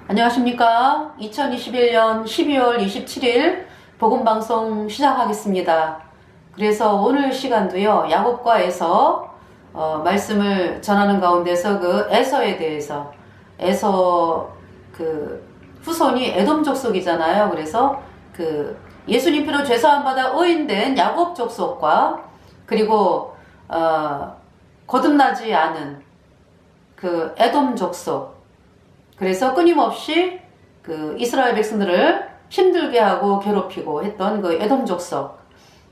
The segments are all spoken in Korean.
안녕하십니까. 2021년 12월 27일 복음방송 시작하겠습니다. 그래서 오늘 시간도요, 야곱과에서 말씀을 전하는 가운데서 그 에서에 대해서, 에서 후손이 에돔 족속이잖아요. 그래서 예수님 피로 죄사함 받아 의인된 야곱 족속과 그리고 거듭나지 않은 에돔 족속, 그래서 끊임없이 이스라엘 백성들을 힘들게 하고 괴롭히고 했던 에돔 족속,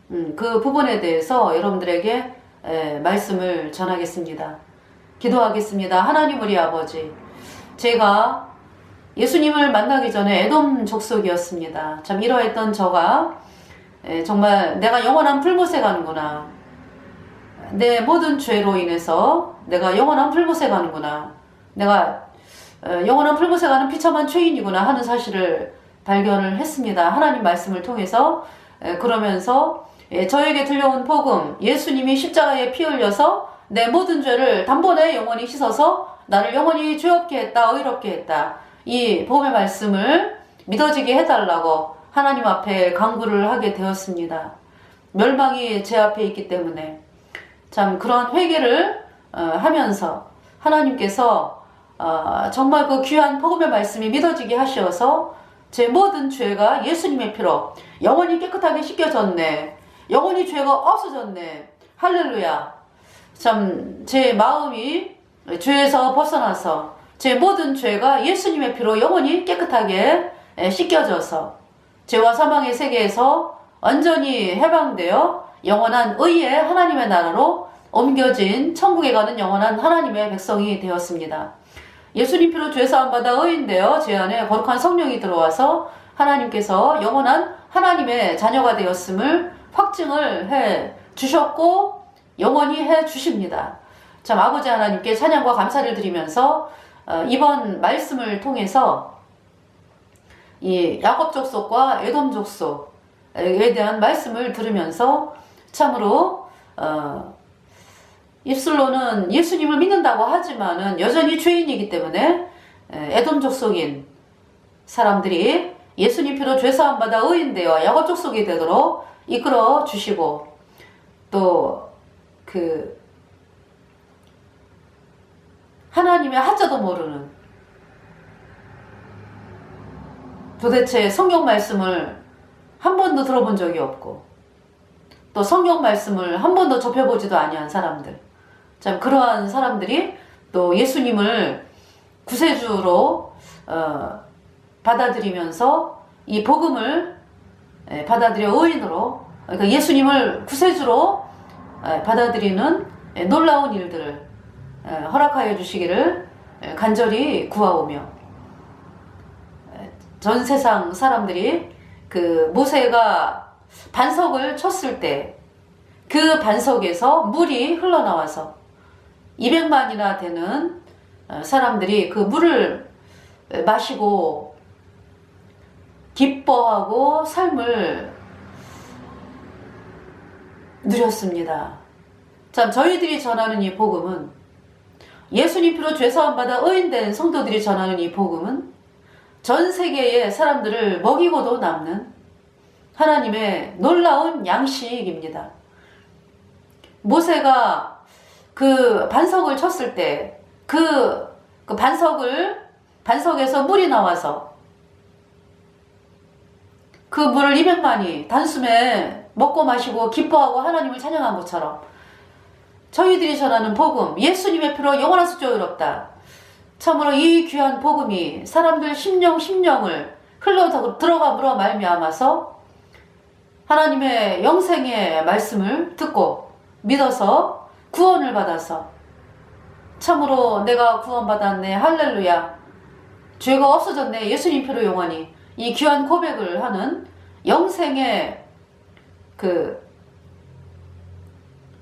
그 부분에 대해서 여러분들에게 말씀을 전하겠습니다. 기도하겠습니다. 하나님 우리 아버지, 제가 예수님을 만나기 전에 에돔 족속이었습니다. 참 이러했던 저가 정말 내가 영원한 풀못에 가는구나, 내 모든 죄로 인해서 내가 영원한 풀못에 가는구나, 내가 영원한 풀못에 가는 비참한 죄인이구나 하는 사실을 발견을 했습니다. 하나님 말씀을 통해서. 그러면서 저에게 들려온 복음, 예수님이 십자가에 피 흘려서 내 모든 죄를 단번에 영원히 씻어서 나를 영원히 죄 없게 했다, 의롭게 했다, 이 복음의 말씀을 믿어지게 해달라고 하나님 앞에 간구를 하게 되었습니다. 멸망이 제 앞에 있기 때문에 참 그러한 회개를 하면서 하나님께서 정말 그 귀한 복음의 말씀이 믿어지게 하셔서 제 모든 죄가 예수님의 피로 영원히 깨끗하게 씻겨졌네, 영원히 죄가 없어졌네, 할렐루야. 참 제 마음이 죄에서 벗어나서 제 모든 죄가 예수님의 피로 영원히 깨끗하게 씻겨져서 죄와 사망의 세계에서 완전히 해방되어 영원한 의의 하나님의 나라로 옮겨진 천국에 가는 영원한 하나님의 백성이 되었습니다. 예수님 피로 죄사함 받아 의인되어 제 안에 거룩한 성령이 들어와서 하나님께서 영원한 하나님의 자녀가 되었음을 확증을 해 주셨고 영원히 해 주십니다. 참 아버지 하나님께 찬양과 감사를 드리면서 이번 말씀을 통해서 이 야곱 족속과 에돔 족속에 대한 말씀을 들으면서 참으로 입술로는 예수님을 믿는다고 하지만은 여전히 죄인이기 때문에 에돔 족속인 사람들이 예수님 피로 죄사함 받아 의인되어 야곱 족속이 되도록 이끌어 주시고, 또 하나님의 하자도 모르는, 도대체 성경 말씀을 한 번도 들어본 적이 없고 또 성경 말씀을 한 번도 접해보지도 아니한 사람들, 참 그러한 사람들이 또 예수님을 구세주로 받아들이면서 이 복음을 받아들여 의인으로, 그러니까 예수님을 구세주로 받아들이는 놀라운 일들을 허락하여 주시기를 간절히 구하오며, 전 세상 사람들이 모세가 반석을 쳤을 때 그 반석에서 물이 흘러나와서 200만이나 되는 사람들이 그 물을 마시고 기뻐하고 삶을 누렸습니다. 참 저희들이 전하는 이 복음은, 예수님 피로 죄사함 받아 의인된 성도들이 전하는 이 복음은 전 세계의 사람들을 먹이고도 남는 하나님의 놀라운 양식입니다. 모세가 그 반석을 쳤을 때 반석에서 물이 나와서 그 물을 200만이 단숨에 먹고 마시고 기뻐하고 하나님을 찬양한 것처럼 저희들이 전하는 복음, 예수님의 피로 영원한 수조 의롭다, 참으로 이 귀한 복음이 사람들 심령을 흘러 들어감으로 말미암아서 하나님의 영생의 말씀을 듣고 믿어서 구원을 받아서 참으로 내가 구원받았네, 할렐루야, 죄가 없어졌네, 예수님 피로 영원히, 이 귀한 고백을 하는 영생의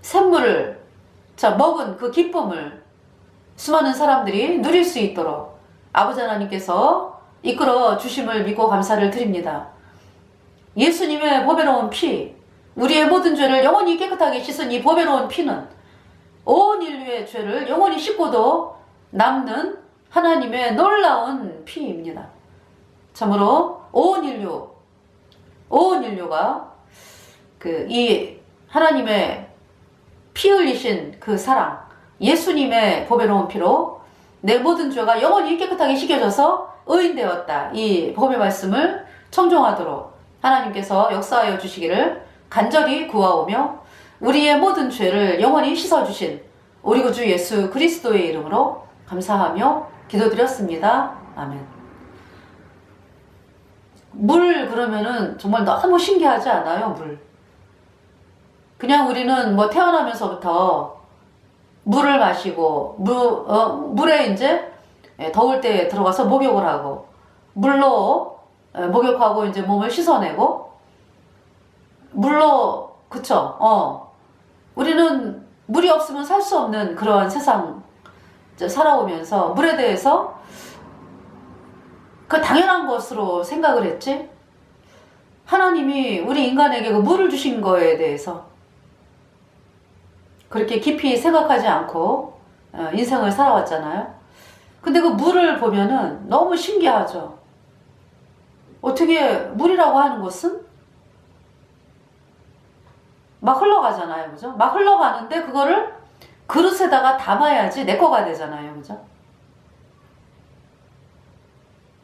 샘물을 먹은 그 기쁨을 수많은 사람들이 누릴 수 있도록 아버지 하나님께서 이끌어 주심을 믿고 감사를 드립니다. 예수님의 보배로운 피, 우리의 모든 죄를 영원히 깨끗하게 씻은 이 보배로운 피는 온 인류의 죄를 영원히 씻고도 남는 하나님의 놀라운 피입니다. 참으로 온 인류가 이 하나님의 피 흘리신 그 사랑, 예수님의 보배로운 피로 내 모든 죄가 영원히 깨끗하게 씻겨져서 의인되었다. 이 복음의 말씀을 청종하도록 하나님께서 역사하여 주시기를 간절히 구하오며, 우리의 모든 죄를 영원히 씻어주신 우리 구주 예수 그리스도의 이름으로 감사하며 기도드렸습니다. 아멘. 물 그러면은 정말 너무 신기하지 않아요? 물. 그냥 우리는 뭐 태어나면서부터 물을 마시고 물에 이제 더울 때 들어가서 목욕을 하고, 물로 목욕하고 이제 몸을 씻어내고, 물로, 그쵸? 우리는 물이 없으면 살 수 없는 그러한 세상 살아오면서 물에 대해서 그 당연한 것으로 생각을 했지, 하나님이 우리 인간에게 그 물을 주신 거에 대해서 그렇게 깊이 생각하지 않고 인생을 살아왔잖아요. 근데 그 물을 보면은 너무 신기하죠. 어떻게 물이라고 하는 것은 막 흘러가잖아요. 그죠? 막 흘러가는데 그거를 그릇에다가 담아야지 내 거가 되잖아요. 그죠?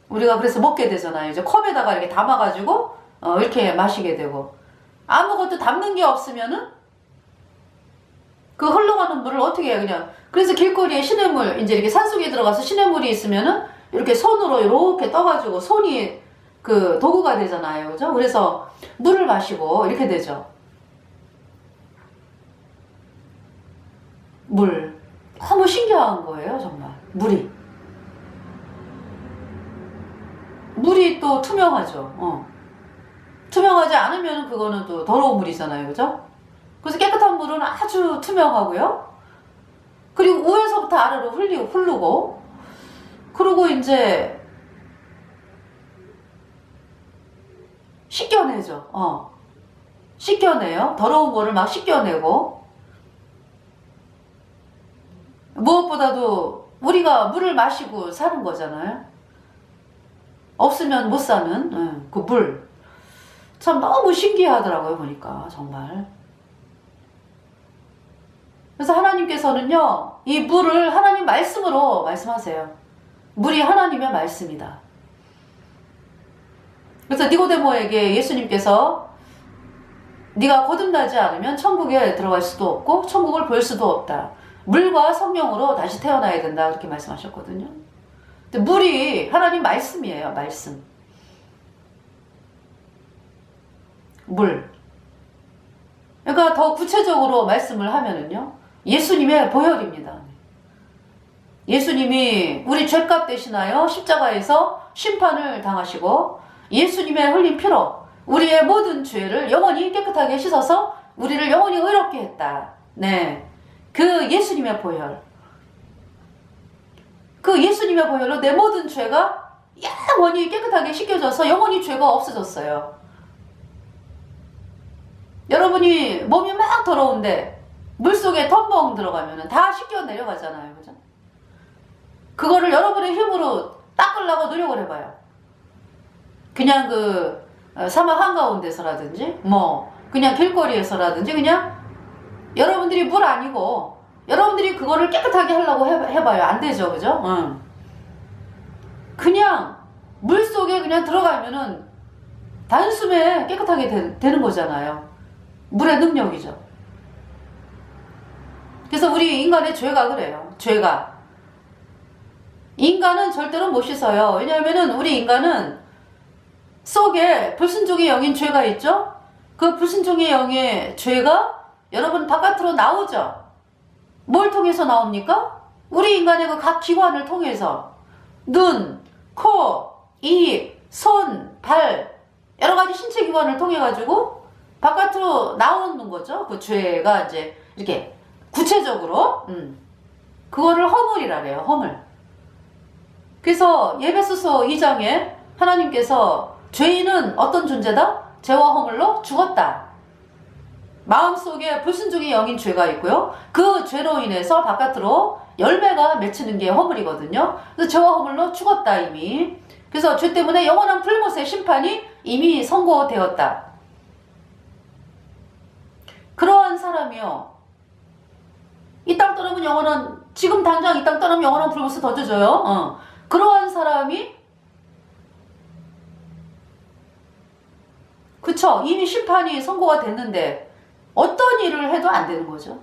우리가 그래서 먹게 되잖아요. 이제 컵에다가 이렇게 담아가지고 이렇게 마시게 되고, 아무것도 담는 게 없으면은 그 흘러가는 물을 어떻게 해요? 그냥. 그래서 길거리에 시냇물, 이제 이렇게 산속에 들어가서 시냇물이 있으면은 이렇게 손으로 이렇게 떠가지고 손이 그 도구가 되잖아요. 그죠? 그래서 물을 마시고 이렇게 되죠. 물. 너무 신기한 거예요, 정말. 물이 또 투명하죠. 투명하지 않으면 그거는 또 더러운 물이잖아요. 그죠? 그래서 깨끗한 물은 아주 투명하고요. 그리고 위에서부터 아래로 흐르고, 그리고 이제 씻겨내죠. 씻겨내요. 더러운 거를 막 씻겨내고, 무엇보다도 우리가 물을 마시고 사는 거잖아요. 없으면 못 사는 그 물. 참 너무 신기하더라고요, 보니까. 정말. 그래서 하나님께서는요, 이 물을 하나님 말씀으로 말씀하세요. 물이 하나님의 말씀이다. 그래서 니고데모에게 예수님께서 네가 거듭나지 않으면 천국에 들어갈 수도 없고 천국을 볼 수도 없다. 물과 성령으로 다시 태어나야 된다. 그렇게 말씀하셨거든요. 근데 물이 하나님 말씀이에요. 말씀. 물. 그러니까 더 구체적으로 말씀을 하면은요, 예수님의 보혈입니다. 예수님이 우리 죄값 대신하여 십자가에서 심판을 당하시고 예수님의 흘린 피로 우리의 모든 죄를 영원히 깨끗하게 씻어서 우리를 영원히 의롭게 했다. 네, 그 예수님의 보혈. 그 예수님의 보혈로 내 모든 죄가 영원히 깨끗하게 씻겨져서 영원히 죄가 없어졌어요. 여러분이 몸이 막 더러운데 물속에 텀벙 들어가면 다 씻겨 내려가잖아요. 그죠? 그거를 여러분의 힘으로 닦으려고 노력을 해봐요. 그냥 그 사막 한가운데서라든지 뭐 그냥 길거리에서라든지 그냥 여러분들이 물 아니고 여러분들이 그거를 깨끗하게 하려고 해봐요. 안 되죠. 그죠? 그냥 물속에 그냥 들어가면은 단숨에 깨끗하게 되는 거잖아요. 물의 능력이죠. 그래서 우리 인간의 죄가 그래요. 죄가. 인간은 절대로 못 씻어요. 왜냐하면은 우리 인간은 속에 불순종의 영인 죄가 있죠? 그 불순종의 영의 죄가 여러분 바깥으로 나오죠? 뭘 통해서 나옵니까? 우리 인간의 그 각 기관을 통해서 눈, 코, 입, 손, 발 여러 가지 신체 기관을 통해 가지고 바깥으로 나오는 거죠. 그 죄가 이제 이렇게 구체적으로 그거를 허물이라 그래요. 허물. 그래서 에베소서 2장에 하나님께서 죄인은 어떤 존재다? 죄와 허물로 죽었다. 마음속에 불순종의 영인 죄가 있고요. 그 죄로 인해서 바깥으로 열매가 맺히는 게 허물이거든요. 그래서 죄와 허물로 죽었다 이미. 그래서 죄 때문에 영원한 불못의 심판이 이미 선고되었다. 그러한 사람이요, 이 땅 떠나면 영원한, 지금 당장 이 땅 떠나면 영원한 불못에 던져져요. 그러한 사람이, 그쵸, 이미 심판이 선고가 됐는데 어떤 일을 해도 안 되는 거죠.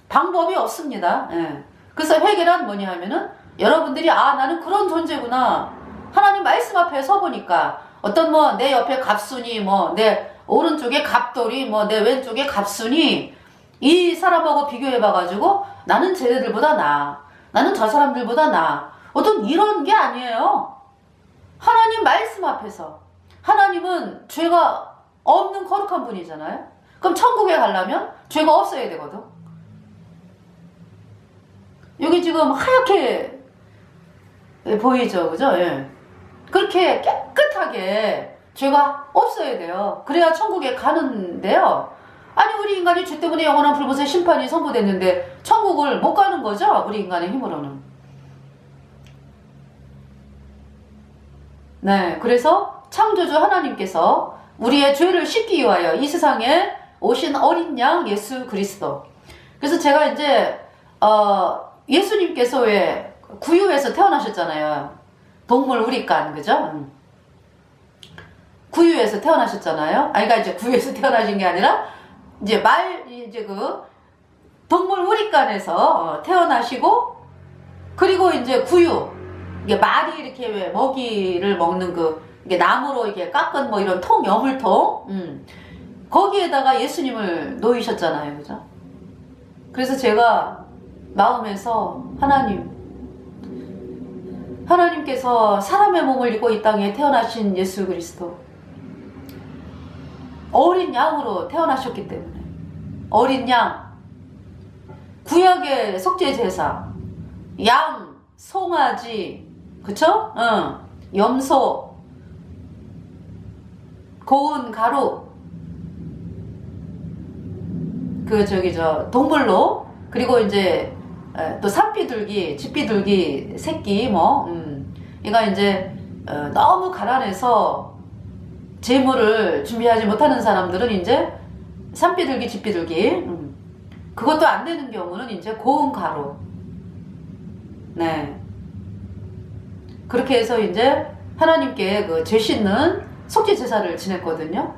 방법이 없습니다. 예. 그래서 회개란 뭐냐 하면은, 여러분들이 나는 그런 존재구나, 하나님 말씀 앞에 서보니까 어떤 뭐 내 옆에 갑순이, 뭐 내 오른쪽에 갑돌이, 뭐 내 왼쪽에 갑순이, 이 사람하고 비교해봐가지고 나는 쟤네들보다 나아, 나는 저 사람들보다 나아, 어떤 이런 게 아니에요. 하나님 말씀 앞에서, 하나님은 죄가 없는 거룩한 분이잖아요. 그럼 천국에 가려면 죄가 없어야 되거든. 여기 지금 하얗게 보이죠, 그죠? 예. 그렇게 깨끗하게 죄가 없어야 돼요. 그래야 천국에 가는데요. 아니, 우리 인간이 죄 때문에 영원한 불못의 심판이 선고됐는데 천국을 못 가는 거죠, 우리 인간의 힘으로는. 네, 그래서 창조주 하나님께서 우리의 죄를 씻기 위하여 이 세상에 오신 어린 양 예수 그리스도. 그래서 제가 이제 예수님께서 왜 구유에서 태어나셨잖아요. 동물 우리간, 그죠? 구유에서 태어나셨잖아요. 그러니까 이제 구유에서 태어나신 게 아니라 이제 이제 그 동물 우리간에서 태어나시고, 그리고 이제 구유, 이게 말이 이렇게 왜 먹이를 먹는 이게 나무로 이렇게 깎은 뭐 이런 통, 여물통, 거기에다가 예수님을 놓이셨잖아요, 그죠? 그래서 제가 마음에서 하나님께서 사람의 몸을 입고 이 땅에 태어나신 예수 그리스도, 어린 양으로 태어나셨기 때문에, 어린 양, 구약의 속죄 제사, 양, 송아지, 그쵸? 염소, 고운 가루, 동물로, 그리고 이제 또 산비둘기, 집비둘기 새끼, 얘가 이제 너무 가난해서 재물을 준비하지 못하는 사람들은 이제 산비둘기, 집비둘기, 그것도 안 되는 경우는 이제 고운 가루. 네. 그렇게 해서 이제 하나님께 그 죄 씻는 속죄 제사를 지냈거든요.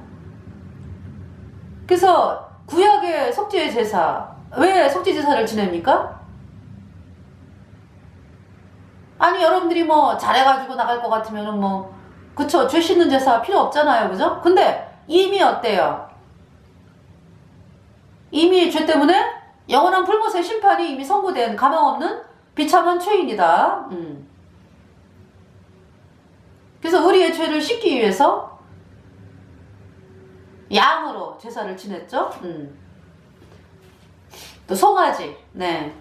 그래서 구약의 속죄 제사, 왜 속죄 제사를 지냅니까? 아니, 여러분들이 뭐 잘해가지고 나갈 것 같으면은 그쵸, 죄 씻는 제사 필요 없잖아요, 그죠? 근데 이미 어때요? 이미 죄 때문에 영원한 불못의 심판이 이미 선고된 가망 없는 비참한 죄인이다. 그래서 우리의 죄를 씻기 위해서 양으로 제사를 지냈죠. 또 송아지, 네,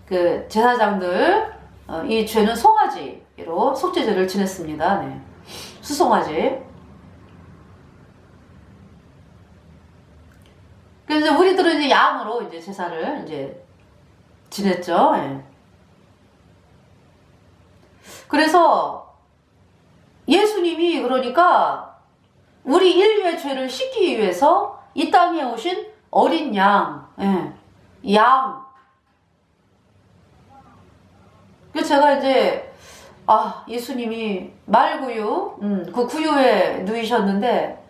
그 제사장들, 이 죄는 송아지로 속죄제를 지냈습니다. 네, 수송아지. 그래서 우리들은 이제 양으로 이제 제사를 이제 지냈죠. 네. 그래서 예수님이 그러니까 우리 인류의 죄를 씻기 위해서 이 땅에 오신 어린 양, 양. 그래서 제가 이제 예수님이 말구유, 그 구유에 누이셨는데,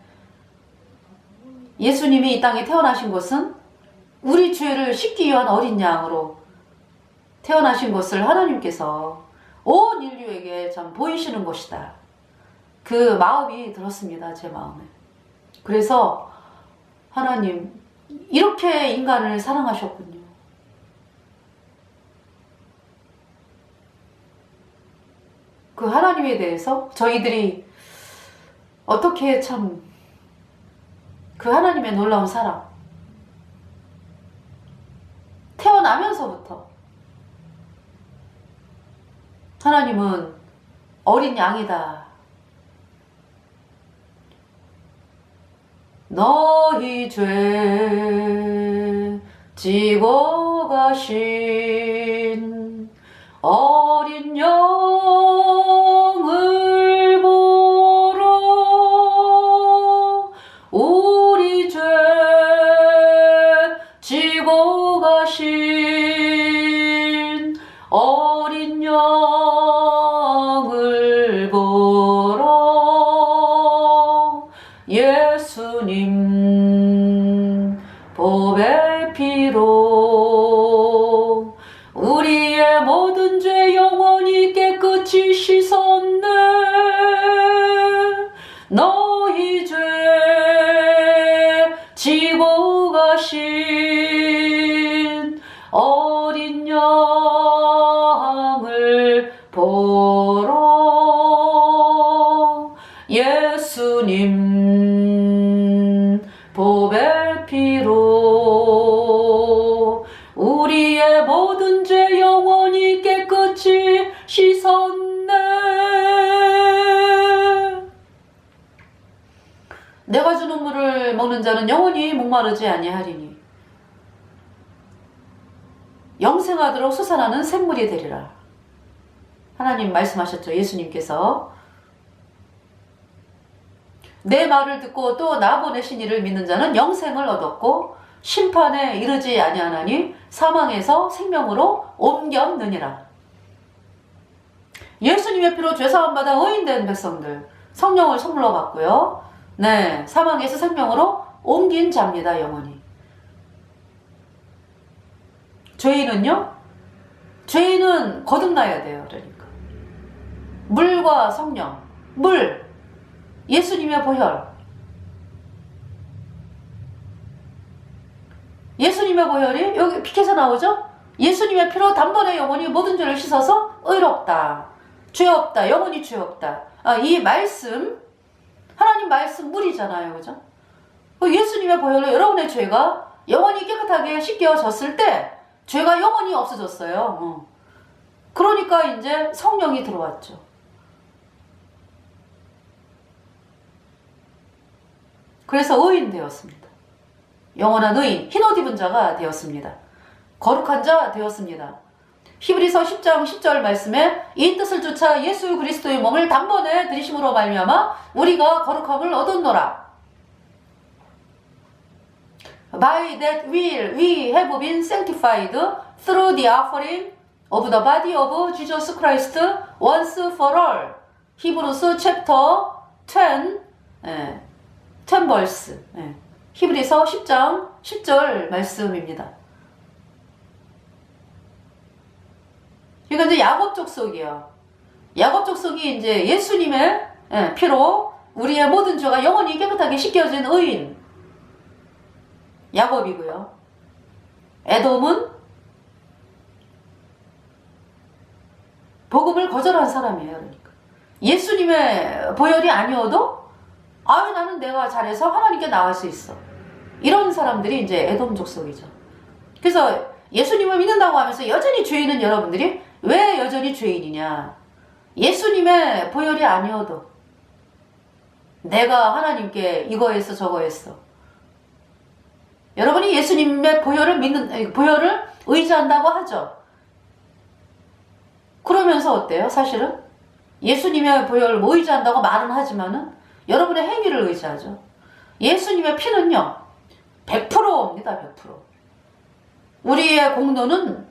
예수님이 이 땅에 태어나신 것은 우리 죄를 씻기 위한 어린 양으로 태어나신 것을 하나님께서 온 인류에게 참 보이시는 것이다. 그 마음이 들었습니다, 제 마음에. 그래서 하나님, 이렇게 인간을 사랑하셨군요. 그 하나님에 대해서 저희들이 어떻게 참 그 하나님의 놀라운 사랑, 태어나면서부터 하나님은 어린 양이다. 너희 죄 지고 가신 어린 양 피로 예수님 보배 피로 우리의 모든 죄 영원히 깨끗이 씻었네. 내가 주는 물을 먹는 자는 영원히 목마르지 아니하리니 영생하도록 솟아나는 샘물이 되리라. 하나님 말씀하셨죠. 예수님께서 내 말을 듣고 또 나 보내신 이를 믿는 자는 영생을 얻었고 심판에 이르지 아니하나니 사망에서 생명으로 옮겼느니라. 예수님의 피로 죄사함 받아 의인된 백성들 성령을 선물로 받고요. 네, 사망에서 생명으로 옮긴 자입니다. 영원히. 죄인은요? 죄인은 거듭나야 돼요. 그러니까 물과 성령, 물, 예수님의 보혈, 예수님의 보혈이 여기 피켓에 나오죠? 예수님의 피로 단번에 영원히 모든 죄를 씻어서 의롭다, 죄 없다, 영원히 죄 없다. 이 말씀, 하나님 말씀 물이잖아요. 그죠? 예수님의 보혈로 여러분의 죄가 영원히 깨끗하게 씻겨졌을 때 죄가 영원히 없어졌어요. 그러니까 이제 성령이 들어왔죠. 그래서 의인 되었습니다. 영원한 의인, 흰옷 입은 자가 되었습니다. 거룩한 자 되었습니다. 히브리서 10장 10절 말씀에 이 뜻을 쫓아 예수 그리스도의 몸을 단번에 들이심으로 말미암아 우리가 거룩함을 얻었노라. By that we have been sanctified through the offering of the body of Jesus Christ once for all. 히브리서 chapter 10, 10 verse. 히브리서 10장 10절 말씀입니다. 그러니까 이제 야곱 족속이요. 야곱 족속이 이제 예수님의 피로 우리의 모든 죄가 영원히 깨끗하게 씻겨진 의인 야곱이고요. 에돔은 복음을 거절한 사람이에요. 그러니까 예수님의 보혈이 아니어도 나는 내가 잘해서 하나님께 나갈 수 있어. 이런 사람들이 이제 에돔 족속이죠. 그래서 예수님을 믿는다고 하면서 여전히 죄인은 여러분들이 왜 여전히 죄인이냐? 예수님의 보혈이 아니어도 내가 하나님께 이거 했어 저거 했어. 여러분이 예수님의 보혈을 의지한다고 하죠. 그러면서 어때요? 사실은 예수님의 보혈을 의지한다고 말은 하지만은 여러분의 행위를 의지하죠. 예수님의 피는요 100%입니다. 100%. 우리의 공로는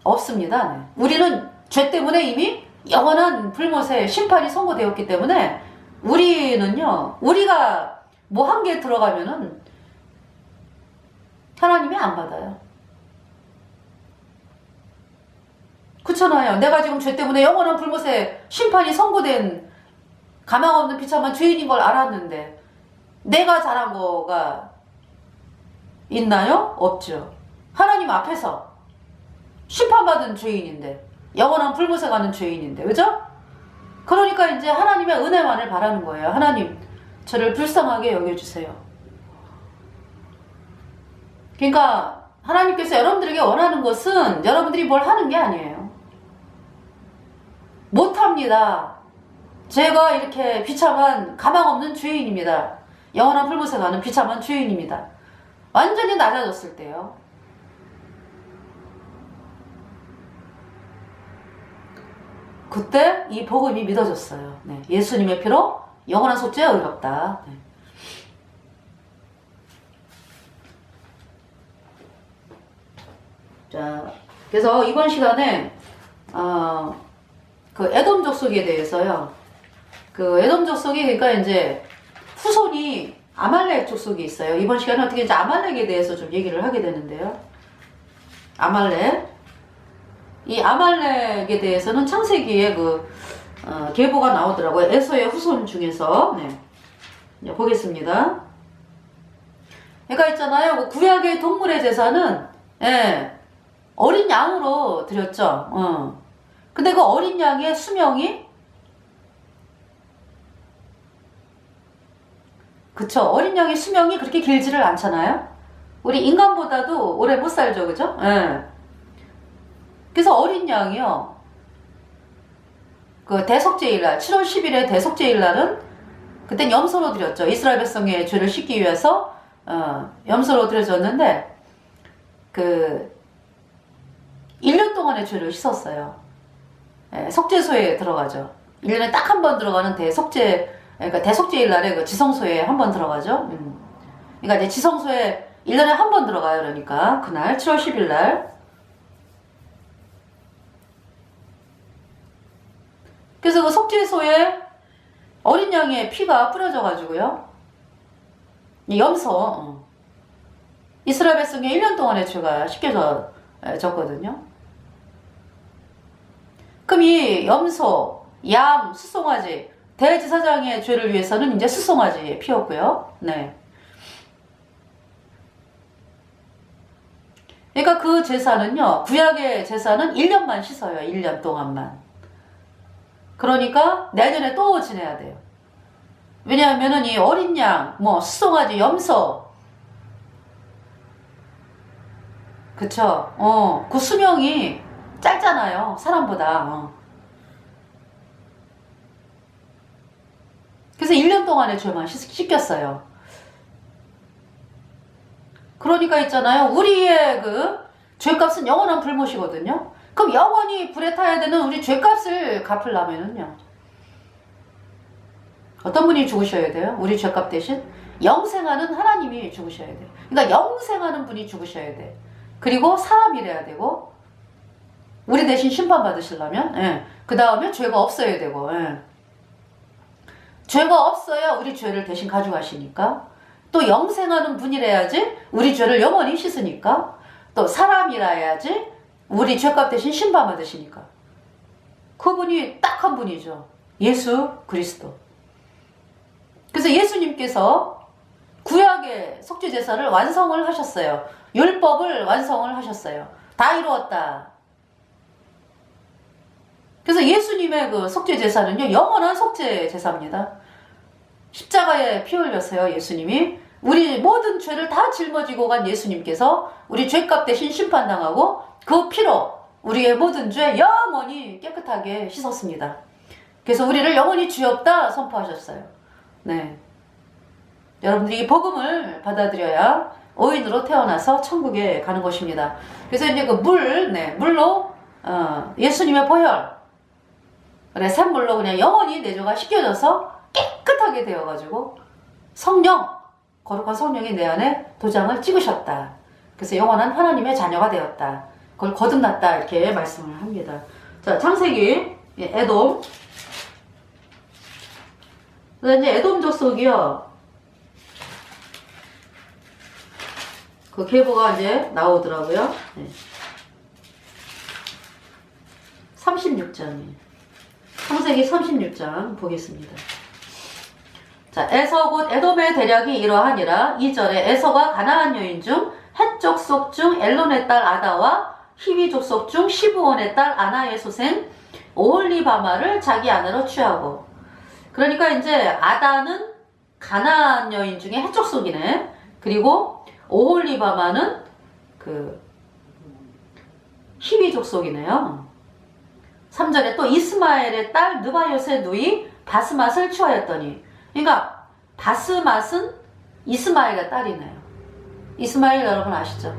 없습니다. 네. 우리는 죄 때문에 이미 영원한 불못의 심판이 선고되었기 때문에 우리는요 우리가 뭐 한 개 들어가면은 하나님이 안 받아요. 그렇잖아요. 내가 지금 죄 때문에 영원한 불못의 심판이 선고된 가망 없는 비참한 죄인인 걸 알았는데 내가 잘한 거가 있나요? 없죠. 하나님 앞에서 심판받은 죄인인데 영원한 불못에 가는 죄인인데 그죠? 그러니까 이제 하나님의 은혜만을 바라는 거예요. 하나님 저를 불쌍하게 여겨주세요. 그러니까 하나님께서 여러분들에게 원하는 것은 여러분들이 뭘 하는 게 아니에요. 못합니다. 제가 이렇게 비참한 가망 없는 죄인입니다. 영원한 불못에 가는 비참한 죄인입니다. 완전히 낮아졌을 때요. 그때 이 복음이 믿어졌어요. 네. 예수님의 피로 영원한 속죄에 의롭다. 네. 자, 그래서 이번 시간에 그 에돔 족속에 대해서요. 그 에돔 족속이 그러니까 이제 후손이 아말렉 족속이 있어요. 이번 시간에 어떻게 이제 아말렉에 대해서 좀 얘기를 하게 되는데요. 아말렉. 이 아말렉에 대해서는 창세기에 계보가 나오더라고요. 에서의 후손 중에서. 네. 이제 보겠습니다. 그러니까 있잖아요. 구약의 동물의 제사는 어린 양으로 드렸죠. 근데 그 어린 양의 수명이, 그쵸, 어린 양의 수명이 그렇게 길지를 않잖아요. 우리 인간보다도 오래 못 살죠, 그죠? 예. 그래서 어린 양이요, 그 대속죄일날, 7월 10일에 대속죄일날은 그땐 염소로 드렸죠. 이스라엘 백성의 죄를 씻기 위해서 염소로 드려졌는데, 그 1년 동안의 죄를 씻었어요. 예, 속죄소에 들어가죠. 1년에 딱 한 번 들어가는 그러니까 대속죄일날에 그 지성소에 한 번 들어가죠. 그러니까 이제 지성소에 1년에 한 번 들어가요. 그러니까 그날 7월 10일 날. 그래서 그 속죄소에 어린 양의 피가 뿌려져 가지고요, 염소, 이스라엘 백성의 1년 동안의 죄가 씻겨졌거든요. 그럼 이 염소, 양, 숫송아지, 대제사장의 죄를 위해서는 이제 숫송아지 피었고요. 네. 그러니까 그 제사는요, 구약의 제사는 1년만 씻어요. 1년 동안만. 그러니까 내년에 또 지내야 돼요. 왜냐하면은 이 어린 양, 뭐 숫송아지, 염소, 그쵸? 그 수명이 짧잖아요. 사람보다. 그래서 1년 동안의 죄만 씻겼어요. 그러니까 있잖아요. 우리의 그 죄값은 영원한 불못이거든요. 그럼 영원히 불에 타야 되는 우리 죄값을 갚으려면은요, 어떤 분이 죽으셔야 돼요? 우리 죄값 대신 영생하는 하나님이 죽으셔야 돼요. 그러니까 영생하는 분이 죽으셔야 돼. 그리고 사람이래야 되고, 우리 대신 심판받으시려면, 예. 그 다음에 죄가 없어야 되고, 예. 죄가 없어야 우리 죄를 대신 가져가시니까, 또 영생하는 분이래야지 우리 죄를 영원히 씻으니까, 또 사람이라야지 우리 죄값 대신 심판받으시니까. 그분이 딱 한 분이죠. 예수 그리스도. 그래서 예수님께서 구약의 속죄제사를 완성을 하셨어요. 율법을 완성을 하셨어요. 다 이루었다. 그래서 예수님의 그 속죄제사는요, 영원한 속죄제사입니다. 십자가에 피 흘렸어요. 예수님이 우리 모든 죄를 다 짊어지고 간 예수님께서 우리 죄값 대신 심판당하고 그 피로 우리의 모든 죄 영원히 깨끗하게 씻었습니다. 그래서 우리를 영원히 죄 없다 선포하셨어요. 네, 여러분들이 이 복음을 받아들여야 오인으로 태어나서 천국에 가는 것입니다. 그래서 이제 그 물로 예수님의 보혈, 그래, 샘물로 그냥 영원히 내 죄가 씻겨져서 깨끗하게 되어가지고 성령, 거룩한 성령이 내 안에 도장을 찍으셨다. 그래서 영원한 하나님의 자녀가 되었다. 그걸 거듭났다. 이렇게 말씀을 합니다. 자, 창세기, 에돔. 그래서 이제 에돔 족속이요, 그 계보가 이제 나오더라고요. 네. 36장이에요. 창세기 36장 보겠습니다. 자, 에서 곧 에돔의 대략이 이러하니라. 2절에 에서가 가나안 여인 중 헷 족속 중 엘론의 딸 아다와 히위 족속 중 시브온의 딸 아나의 소생 오홀리바마를 자기 아내로 취하고. 그러니까 이제 아다는 가나안 여인 중에 헷 족속이네. 그리고 오홀리바마는 그 히위 족속이네요. 3절에 또 이스마엘의 딸 느바요스의 누이 바스맛을 취하였더니, 그러니까 바스맛은 이스마엘의 딸이네요. 이스마엘 여러분 아시죠?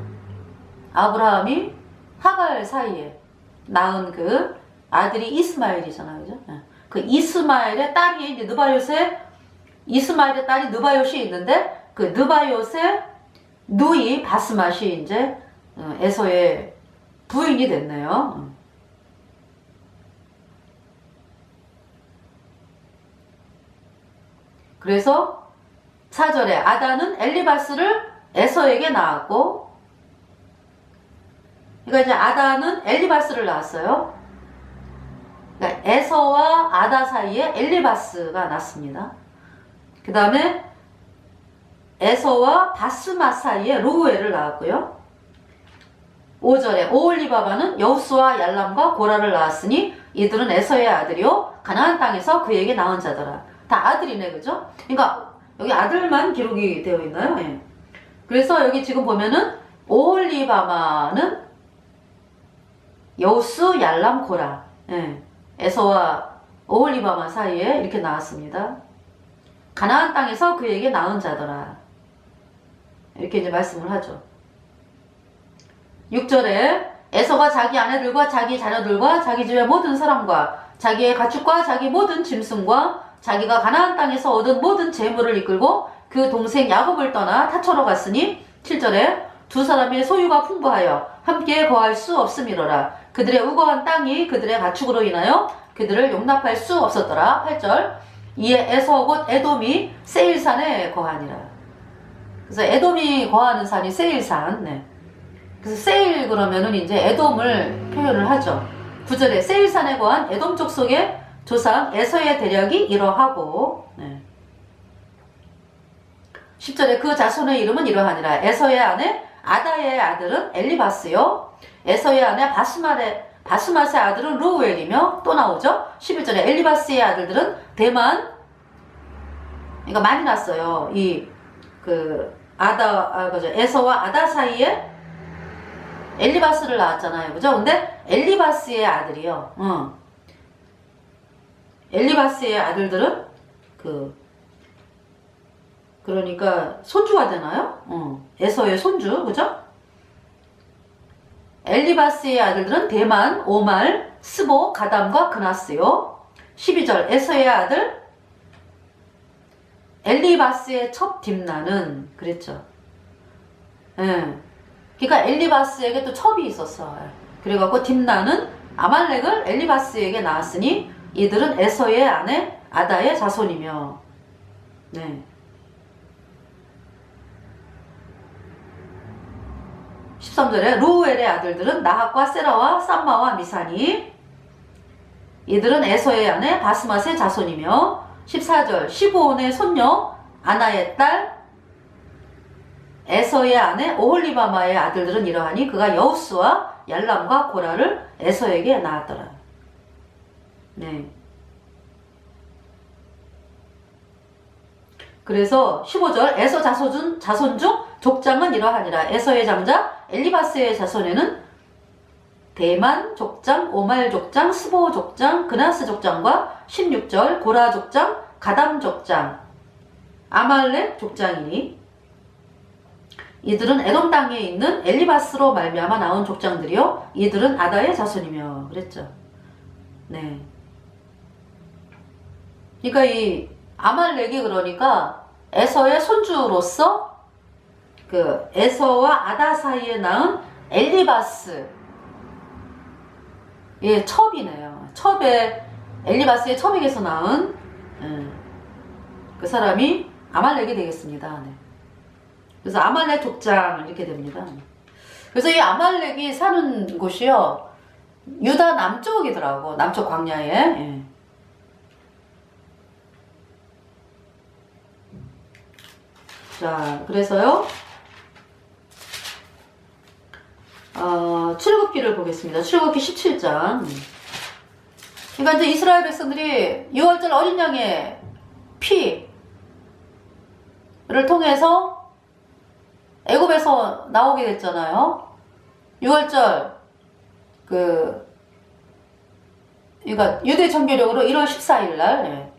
아브라함이 하갈 사이에 낳은 그 아들이 이스마엘이잖아요, 그죠? 그 이스마엘의 딸이 이제 이스마엘의 딸이 느바요시 있는데, 그 느바요스의 누이 바스맛이 이제 에서의 부인이 됐네요. 그래서 4절에 아다는 엘리바스를 에서에게 낳았고, 그러니까 이제 아다는 엘리바스를 낳았어요. 그러니까 에서와 아다 사이에 엘리바스가 났습니다. 그 다음에 에서와 바스맛 사이에 로우엘을 낳았고요. 5절에 오홀리바바는 여우스와 얄람과 고라를 낳았으니 이들은 에서의 아들이요 가나안 땅에서 그에게 낳은 자더라. 다 아들이네, 그죠? 그러니까 여기 아들만 기록이 되어 있나요? 예. 그래서 여기 지금 보면은 오홀리바마는 여우스 얄람 고라, 예. 에서와 오홀리바마 사이에 이렇게 나왔습니다. 가나안 땅에서 그에게 낳은 자더라. 이렇게 이제 말씀을 하죠. 6절에 에서가 자기 아내들과 자기 자녀들과 자기 집의 모든 사람과 자기의 가축과 자기 모든 짐승과 자기가 가나안 땅에서 얻은 모든 재물을 이끌고 그 동생 야곱을 떠나 타초로 갔으니 7절에 두 사람의 소유가 풍부하여 함께 거할 수 없음이로라. 그들의 우거한 땅이 그들의 가축으로 인하여 그들을 용납할 수 없었더라. 8절 이에 에서 곧 에돔이 세일산에 거하니라. 그래서 에돔이 거하는 산이 세일산. 네. 그래서 세일 그러면은 이제 에돔을 표현을 하죠. 9절에 세일산에 거한 에돔 족속의 조상 에서의 대략이 이러하고, 네. 10절에 그 자손의 이름은 이러하니라. 에서의 아내 아다의 아들은 엘리바스요. 에서의 아내 바스맛의 아들은 루우엘이며 또 나오죠. 11절에 엘리바스의 아들들은 대만, 그러니까 많이 났어요. 그죠. 에서와 아다 사이에 엘리바스를 낳았잖아요. 그죠? 근데 엘리바스의 아들이요. 엘리바스의 아들들은 그러니까 손주가 되나요? 에서의 손주, 그죠? 엘리바스의 아들들은 대만, 오말, 스보, 가담과 그나스요. 12절 에서의 아들 엘리바스의 첩 딥나는 그랬죠. 예. 그러니까 엘리바스에게 또 첩이 있었어. 그래갖고 딥나는 아말렉을 엘리바스에게 낳았으니 이들은 에서의 아내 아다의 자손이며, 네. 13절에 루우엘의 아들들은 나학과 세라와 쌈마와 미사니 이들은 에서의 아내 바스맛의 자손이며 14절 시브온의 손녀 아나의 딸 에서의 아내 오홀리바마의 아들들은 이러하니 그가 여우스와 얄람과 고라를 에서에게 낳았더라. 네. 그래서 15절 에서 자손 중 족장은 이러하니라. 에서의 장자 엘리바스의 자손에는 대만 족장, 오말 족장, 스보 족장, 그나스 족장과 16절 고라 족장, 가담 족장, 아말렉 족장이니 이들은 에돔 땅에 있는 엘리바스로 말미암아 나온 족장들이요 이들은 아다의 자손이며 그랬죠. 네. 그러니까 이 아말렉이 그러니까 에서의 손주로서 그 에서와 아다 사이에 낳은 엘리바스 예, 첩이네요. 엘리바스의 첩에게서 낳은 그 사람이 아말렉이 되겠습니다. 네. 그래서 아말렉 족장 이렇게 됩니다. 그래서 이 아말렉이 사는 곳이요 유다 남쪽이더라고. 남쪽 광야에. 예. 자, 그래서요 출애굽기를 보겠습니다. 출애굽기 17장. 그러니까 이제 이스라엘 백성들이 6월절 어린 양의 피를 통해서 애굽에서 나오게 됐잖아요. 6월절 그러니까 유대 정교력으로 1월 14일 날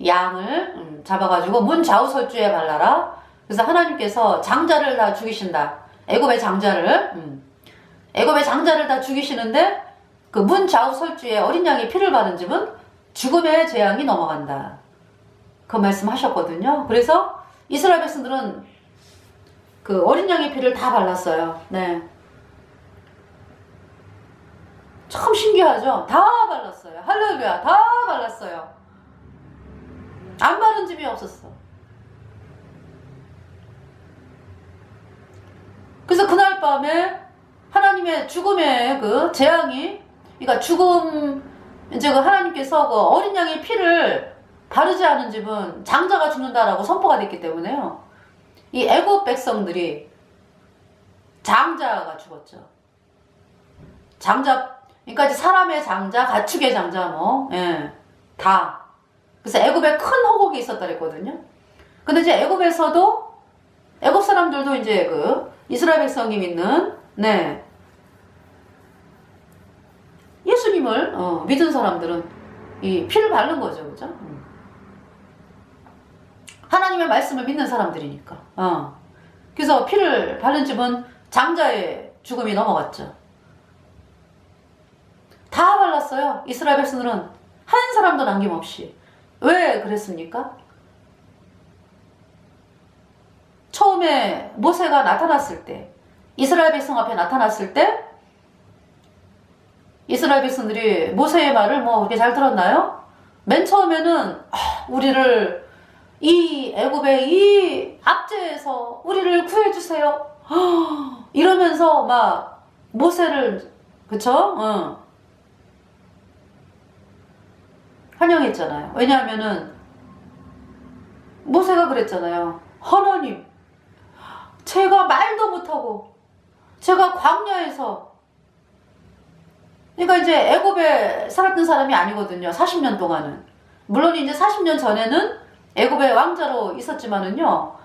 양을 잡아가지고 문 좌우설주에 발라라. 그래서 하나님께서 장자를 다 죽이신다. 애굽의 장자를 다 죽이시는데 그 문 좌우설주에 어린 양의 피를 바른 집은 죽음의 재앙이 넘어간다. 그 말씀하셨거든요. 그래서 이스라엘 백성들은 그 어린 양의 피를 다 발랐어요. 네. 참 신기하죠? 다 발랐어요. 할렐루야. 다 발랐어요. 안 바른 집이 없었어. 그래서 그날 밤에 하나님의 죽음의 그 재앙이, 그러니까 이제 그 하나님께서 그 어린 양의 피를 바르지 않은 집은 장자가 죽는다라고 선포가 됐기 때문에요. 이 애굽 백성들이 장자가 죽었죠. 그러니까 이제 사람의 장자, 가축의 장자 뭐, 예, 다. 그래서 애굽에 큰 허곡이 있었다 그랬거든요. 근데 이제 애굽에서도 애굽 사람들도 이제 그 이스라엘 백성이 믿는 네 예수님을 믿은 사람들은 이 피를 바른 거죠, 그죠? 하나님의 말씀을 믿는 사람들이니까. 그래서 피를 바른 집은 장자의 죽음이 넘어갔죠. 다 발랐어요. 이스라엘 백성들은 한 사람도 남김없이. 왜 그랬습니까? 처음에 모세가 나타났을 때, 이스라엘 백성 앞에 나타났을 때, 이스라엘 백성들이 모세의 말을 뭐 그렇게 잘 들었나요? 맨 처음에는 우리를 이 애굽의 이 압제에서 우리를 구해주세요. 이러면서 막 모세를 그쵸? 환영했잖아요. 왜냐하면은 모세가 그랬잖아요. 하나님, 제가 말도 못하고 제가 광야에서 그러니까 이제 애굽에 살았던 사람이 아니거든요. 40년 동안은. 물론 이제 40년 전에는 애굽의 왕자로 있었지만은요.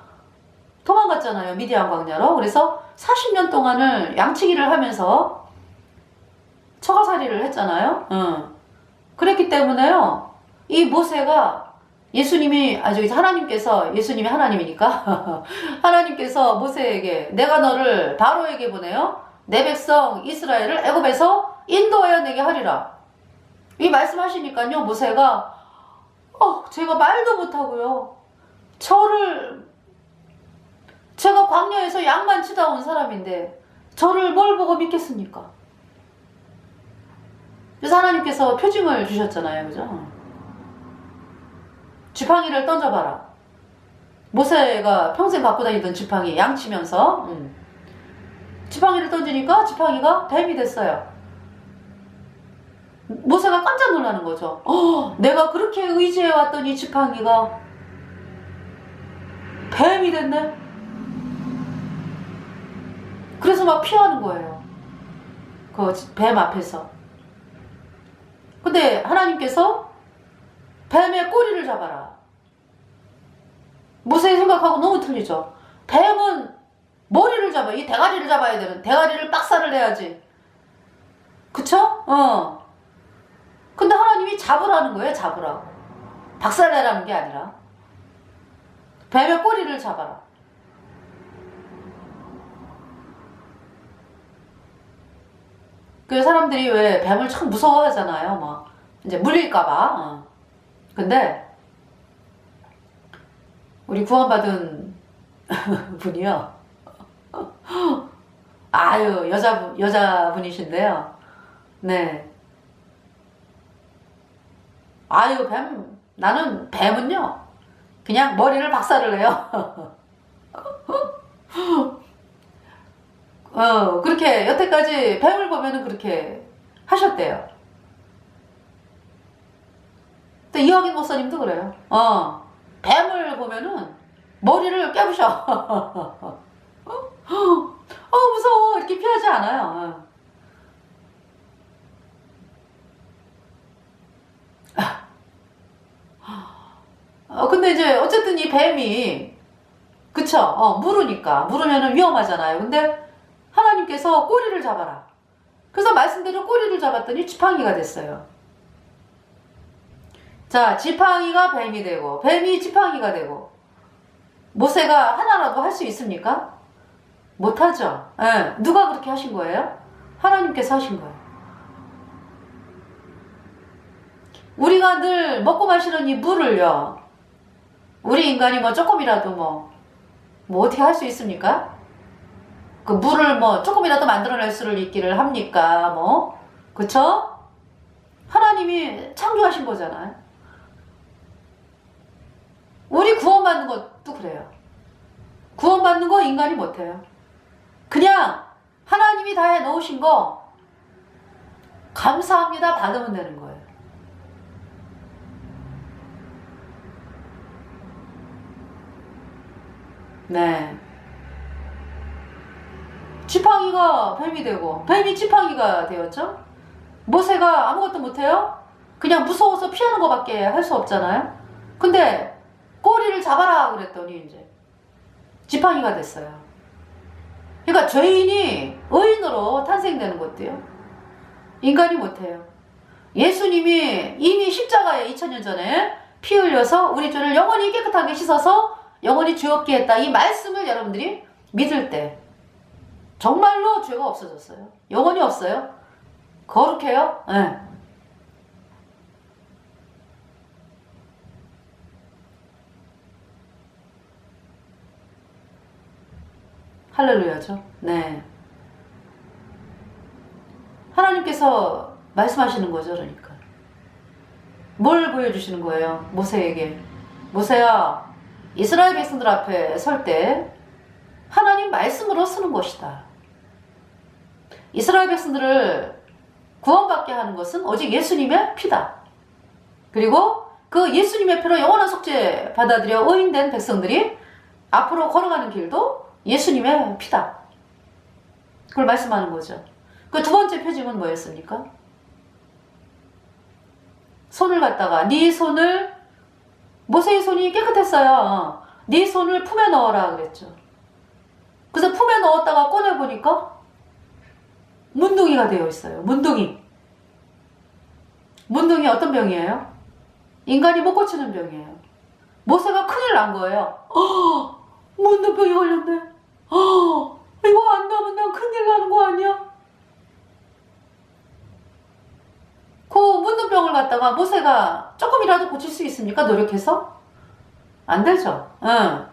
도망갔잖아요. 미디안 광야로. 그래서 40년 동안을 양치기를 하면서 처가살이를 했잖아요. 그랬기 때문에요. 이 모세가 예수님이 하나님께서 예수님이 하나님이니까 하나님께서 모세에게 내가 너를 바로에게 보내요. 내 백성 이스라엘을 애굽에서 인도하여 내게 하리라. 이 말씀하시니까요. 모세가 제가 말도 못하고요. 제가 광야에서 양만 치다 온 사람인데 저를 뭘 보고 믿겠습니까? 그래서 하나님께서 표징을 주셨잖아요. 그죠? 지팡이를 던져봐라. 모세가 평생 갖고 다니던 지팡이 양치면서 지팡이를 던지니까 지팡이가 뱀이 됐어요. 모세가 깜짝 놀라는 거죠. 내가 그렇게 의지해왔던 이 지팡이가 뱀이 됐네? 그래서 막 피하는 거예요. 그 뱀 앞에서. 근데 하나님께서 뱀의 꼬리를 잡아라. 모세의 생각하고 너무 틀리죠. 뱀은 머리를 잡아. 이 대가리를 잡아야 되는. 대가리를 빡살을 내야지. 그쵸? 근데 하나님이 잡으라는 거예요. 잡으라고. 박살내라는 게 아니라. 뱀의 꼬리를 잡아라. 그 사람들이 왜 뱀을 참 무서워하잖아요. 뭐 이제 물릴까봐. 근데 우리 구원받은 분이요. 아유 여자분이신데요. 네. 아유 나는 뱀은요. 그냥 머리를 박살을 내요. 그렇게 여태까지 뱀을 보면은 그렇게 하셨대요. 또 이화긴 목사님도 그래요. 뱀을 보면은 머리를 깨부셔. 무서워. 이렇게 피하지 않아요. 근데 이제 어쨌든 이 뱀이 그쵸? 물으면은 위험하잖아요. 근데 하나님께서 꼬리를 잡아라. 그래서 말씀대로 꼬리를 잡았더니 지팡이가 됐어요. 자, 지팡이가 뱀이 되고 뱀이 지팡이가 되고 모세가 하나라도 할 수 있습니까? 못하죠. 네. 누가 그렇게 하신 거예요? 하나님께서 하신 거예요. 우리가 늘 먹고 마시는 이 물을요. 우리 인간이 뭐 조금이라도 뭐 어떻게 할 수 있습니까? 그 물을 뭐 조금이라도 만들어낼 수를 있기를 합니까? 뭐 그쵸? 하나님이 창조하신 거잖아요. 우리 구원받는 것도 그래요. 구원받는 거 인간이 못해요. 그냥 하나님이 다 해놓으신 거 감사합니다 받으면 되는 거예요. 네. 지팡이가 뱀이 되고 뱀이 지팡이가 되었죠. 모세가 아무것도 못해요? 그냥 무서워서 피하는 것밖에 할 수 없잖아요. 근데 꼬리를 잡아라 그랬더니 이제 지팡이가 됐어요. 그러니까 죄인이 의인으로 탄생되는 것도요, 인간이 못해요. 예수님이 이미 십자가에 2000년 전에 피 흘려서 우리 죄를 영원히 깨끗하게 씻어서 영원히 죄 없게 했다. 이 말씀을 여러분들이 믿을 때 정말로 죄가 없어졌어요. 영원히 없어요. 거룩해요. 네. 할렐루야죠. 네. 하나님께서 말씀하시는 거죠. 그러니까 뭘 보여주시는 거예요? 모세에게. 모세야, 이스라엘 백성들 앞에 설 때 하나님 말씀으로 쓰는 것이다. 이스라엘 백성들을 구원받게 하는 것은 오직 예수님의 피다. 그리고 그 예수님의 피로 영원한 속죄 받아들여 의인된 백성들이 앞으로 걸어가는 길도 예수님의 피다. 그걸 말씀하는 거죠. 그 두 번째 표징은 뭐였습니까? 손을 갖다가 네 손을, 모세의 손이 깨끗했어요. 네 손을 품에 넣어라 그랬죠. 그래서 품에 넣었다가 꺼내보니까 문둥이가 되어 있어요. 문둥이. 문둥이 어떤 병이에요? 인간이 못 고치는 병이에요. 모세가 큰일 난 거예요. 문둥병이 걸렸네. 이거 안 나면 난 큰일 나는 거 아니야? 그 문둥병을 갖다가 모세가 조금이라도 고칠 수 있습니까? 노력해서? 안 되죠. 응.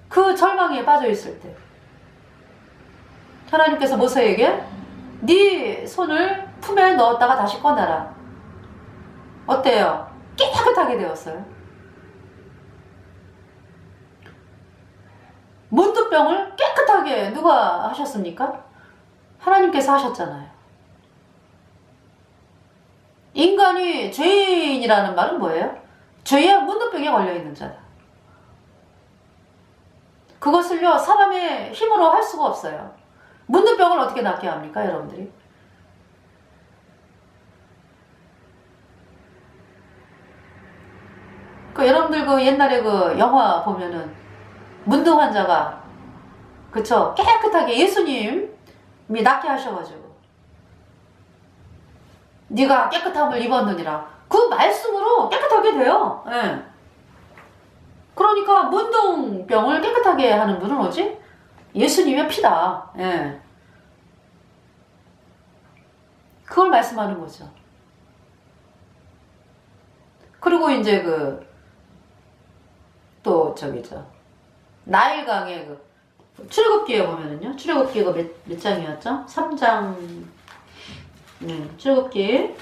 그 절망에 빠져 있을 때 하나님께서 모세에게 네 손을 품에 넣었다가 다시 꺼내라. 어때요? 깨끗하게 되었어요. 문둥병을 깨끗하게 누가 하셨습니까? 하나님께서 하셨잖아요. 인간이 죄인이라는 말은 뭐예요? 죄의 문둥병에 걸려있는 자다. 그것을요, 사람의 힘으로 할 수가 없어요. 문둥병을 어떻게 낫게 합니까, 여러분들이? 여러분들 옛날에 영화 보면은 문둥 환자가, 그쵸? 깨끗하게 예수님이 낫게 하셔가지고 네가 깨끗함을 입었느니라. 그 말씀으로 깨끗하게 돼요. 예. 그러니까 문둥병을 깨끗하게 하는 분은 뭐지? 예수님의 피다. 예. 그걸 말씀하는 거죠. 그리고 이제 나일강의 출애굽기에 보면은요. 출애굽기가 몇 장이었죠? 3장. 출애굽기.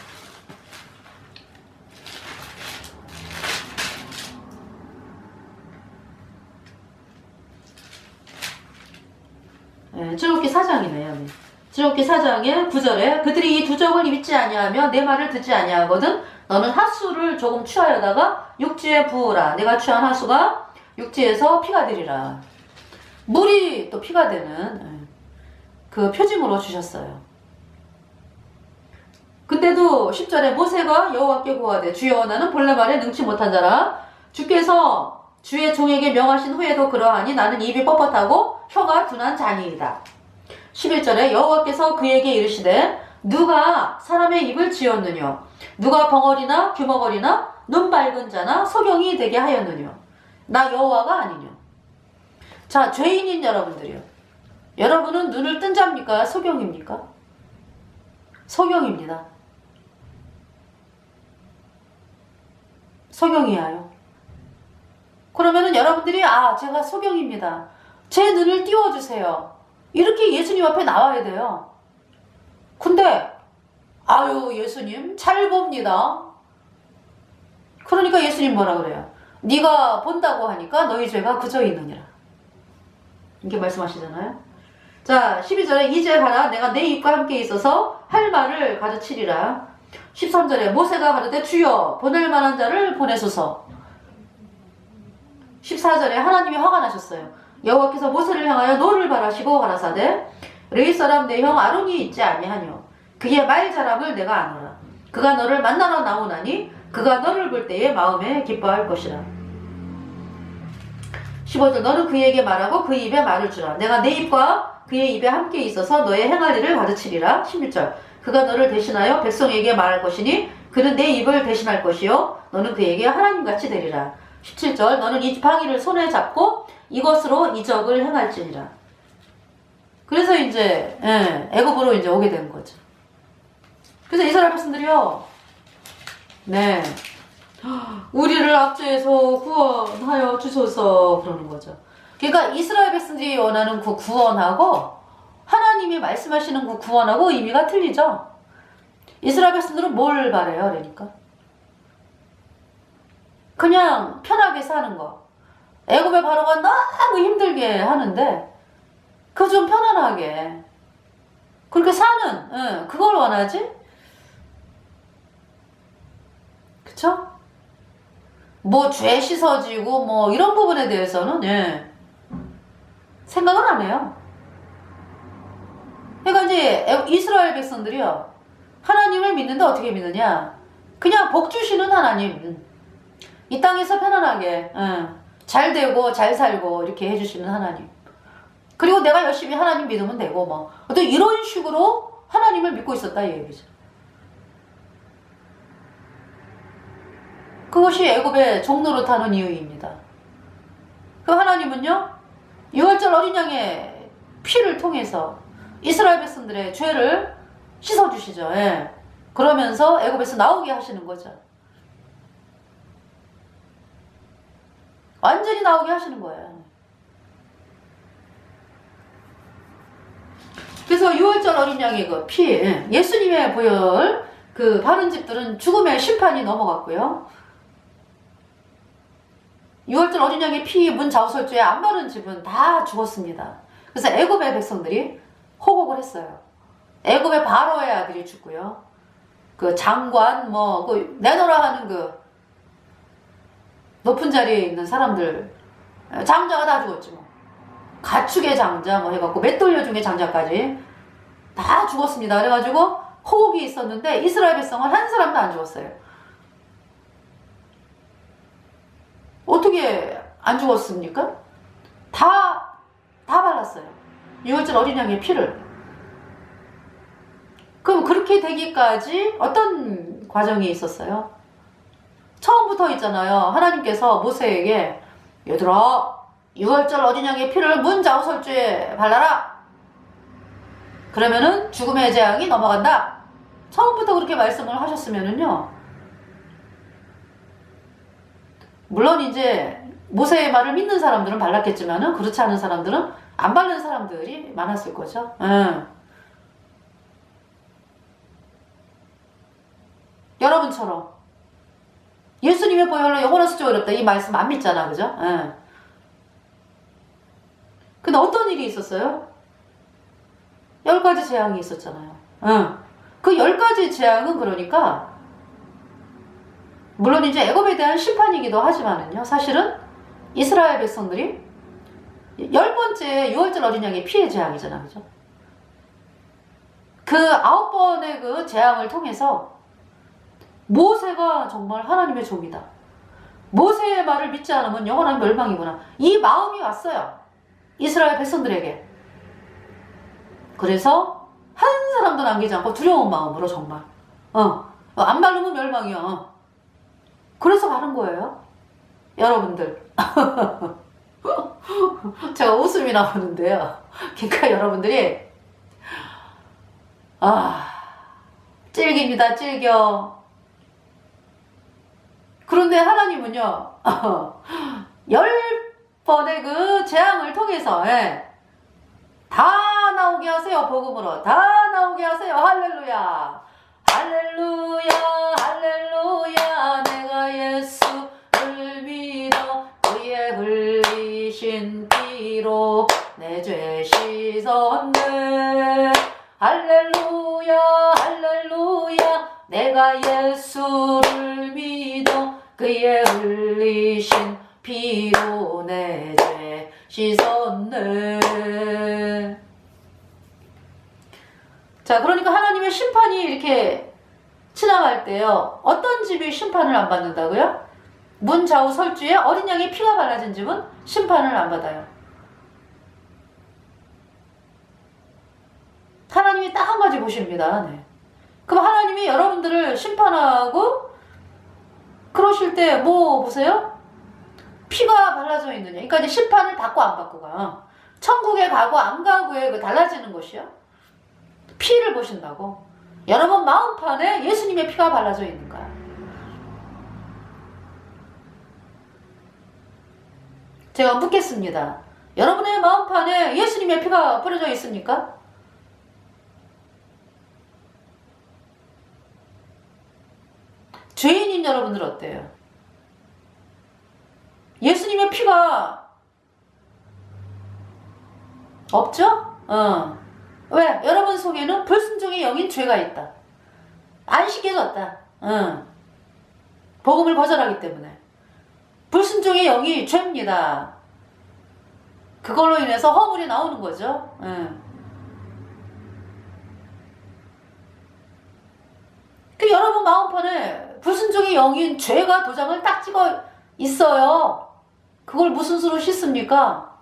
출애굽기 4장이네요. 네. 출애굽기 4장의 9절에 그들이 이 두 적을 믿지 아니하며 내 말을 듣지 아니하거든 너는 핫수를 조금 취하여다가 육지에 부으라. 내가 취한 핫수가 육지에서 피가 되리라. 물이 또 피가 되는 그 표징으로 주셨어요. 그때도 10절에 모세가 여호와께 구하되 주여 나는 본래 말에 능치 못한 자라. 주께서 주의 종에게 명하신 후에도 그러하니 나는 입이 뻣뻣하고 혀가 둔한 자니이다. 11절에 여호와께서 그에게 이르시되 누가 사람의 입을 지었느냐? 누가 벙어리나 규머거리나 눈 밝은 자나 소경이 되게 하였느냐? 나 여호와가 아니냐? 자, 죄인인 여러분들이요. 여러분은 눈을 뜬 자입니까? 소경입니까? 소경입니다. 소경이에요. 그러면은 여러분들이 제가 소경입니다. 제 눈을 띄워주세요. 이렇게 예수님 앞에 나와야 돼요. 근데 예수님 잘 봅니다. 그러니까 예수님 뭐라 그래요? 네가 본다고 하니까 너희 죄가 그저 있느니라. 이렇게 말씀하시잖아요. 자, 12절에 이제 하라 내가 내 입과 함께 있어서 할 말을 가르치리라. 13절에 모세가 가르되 주여 보낼 만한 자를 보내소서. 14절에 하나님이 화가 나셨어요. 여호와께서 모세를 향하여 노를 바라시고 가라사대 레위 사람 내 형 아론이 있지 아니하뇨. 그의 말 자람을 내가 아노라. 그가 너를 만나러 나오나니 그가 너를 볼 때에 마음에 기뻐할 것이라. 15절 너는 그에게 말하고 그 입에 말을 주라. 내가 내 입과 그의 입에 함께 있어서 너의 행할 일을 가르치리라. 16절 그가 너를 대신하여 백성에게 말할 것이니 그는 내 입을 대신할 것이요 너는 그에게 하나님같이 되리라. 17절 너는 이 지팡이를 손에 잡고 이것으로 이적을 행할지니라. 그래서 이제 애굽으로 이제 오게 된 거죠. 그래서 이스라엘 백성들이요, 네, 우리를 압제해서 구원하여 주소서 그러는 거죠. 그러니까 이스라엘 백성들이 원하는 그 구원하고 하나님이 말씀하시는 그 구원하고 의미가 틀리죠. 이스라엘 백성들은 뭘 바래요? 그러니까 그냥 편하게 사는 거. 애굽의 바로가 너무 힘들게 하는데 그 좀 편안하게 그렇게 사는 그걸 원하지? 그쵸? 뭐 죄 씻어지고 뭐 이런 부분에 대해서는 생각은 안 해요. 그러니까 이제 이스라엘 백성들이요, 하나님을 믿는데 어떻게 믿느냐? 그냥 복 주시는 하나님, 이 땅에서 편안하게 잘 되고 잘 살고 이렇게 해주시는 하나님, 그리고 내가 열심히 하나님 믿으면 되고 뭐 어떤 이런 식으로 하나님을 믿고 있었다 이 얘기죠. 그것이 애굽의 종노릇하는 이유입니다. 그 하나님은요, 유월절 어린 양의 피를 통해서 이스라엘 백성들의 죄를 씻어주시죠. 그러면서 애굽에서 나오게 하시는 거죠. 완전히 나오게 하시는 거예요. 그래서 유월절 어린 양의 그 피, 예수님의 보혈, 그 바른 집들은 죽음의 심판이 넘어갔고요. 유월절 어린 양의 피 문 좌우설주에 안 바른 집은 다 죽었습니다. 그래서 애굽의 백성들이 호곡을 했어요. 애굽의 바로의 아들이 죽고요. 그 장관 그 내노라 하는 그 높은 자리에 있는 사람들 장자가 다 죽었지 뭐. 가축의 장자 뭐 해갖고 맷돌려 중의 장자까지 다 죽었습니다. 그래가지고 호곡이 있었는데 이스라엘 백성은 한 사람도 안 죽었어요. 어떻게 안 죽었습니까? 다 발랐어요. 유월절 어린 양의 피를. 그럼 그렇게 되기까지 어떤 과정이 있었어요? 처음부터 있잖아요. 하나님께서 모세에게 얘들아, 유월절 어린 양의 피를 문 좌우설주에 발라라. 그러면은 죽음의 재앙이 넘어간다. 처음부터 그렇게 말씀을 하셨으면은요, 물론 이제 모세의 말을 믿는 사람들은 발랐겠지만은 그렇지 않은 사람들은 안 바른 사람들이 많았을 거죠. 여러분처럼 예수님의 보혈로 영원한 수조 어렵다 이 말씀 안 믿잖아, 그죠? 근데 어떤 일이 있었어요? 10가지 재앙이 있었잖아요. 그 10가지 재앙은 그러니까 물론 이제 애굽에 대한 심판이기도 하지만은요, 사실은 이스라엘 백성들이 10번째 유월절 어린 양의 피해 재앙이잖아, 그죠? 그 9번의 그 재앙을 통해서 모세가 정말 하나님의 종이다. 모세의 말을 믿지 않으면 영원한 멸망이구나. 이 마음이 왔어요. 이스라엘 백성들에게. 그래서 한 사람도 남기지 않고 두려운 마음으로 정말 안 바르면 멸망이야. 그래서 바른 거예요. 여러분들. 제가 웃음이 나오는데요. 그러니까 여러분들이 찔깁니다. 찔겨. 그런데 하나님은요, 10번의 그 재앙을 통해서 다 나오게 하세요. 복음으로 다 나오게 하세요. 할렐루야, 할렐루야, 할렐루야. 내가 예수를 믿어 그의 흘리신 피로 내 죄 씻었네. 할렐루야, 할렐루야. 내가 예수를 믿어 그의 흘리신 피로 내 죄 씻었네. 자, 그러니까 하나님의 심판이 이렇게 지나갈 때요. 어떤 집이 심판을 안 받는다고요? 문 좌우 설주에 어린 양의 피가 발라진 집은 심판을 안 받아요. 하나님이 딱 한 가지 보십니다. 네. 그럼 하나님이 여러분들을 심판하고 그러실 때 뭐 보세요? 피가 발라져 있느냐. 그러니까 이제 심판을 받고 안 받고가 천국에 가고 안 가고에 그 달라지는 것이요. 피를 보신다고. 여러분 마음판에 예수님의 피가 발라져 있는 거야. 제가 묻겠습니다. 여러분의 마음판에 예수님의 피가 뿌려져 있습니까? 죄인인 여러분들 어때요? 예수님의 피가 없죠? 왜? 여러분 속에는 불순종의 영인 죄가 있다. 안 씻겨졌다. 복음을 거절하기 때문에. 불순종의 영이 죄입니다. 그걸로 인해서 허물이 나오는 거죠. 그 여러분 마음판에 불순종의 영인 죄가 도장을 딱 찍어 있어요. 그걸 무슨 수로 씻습니까?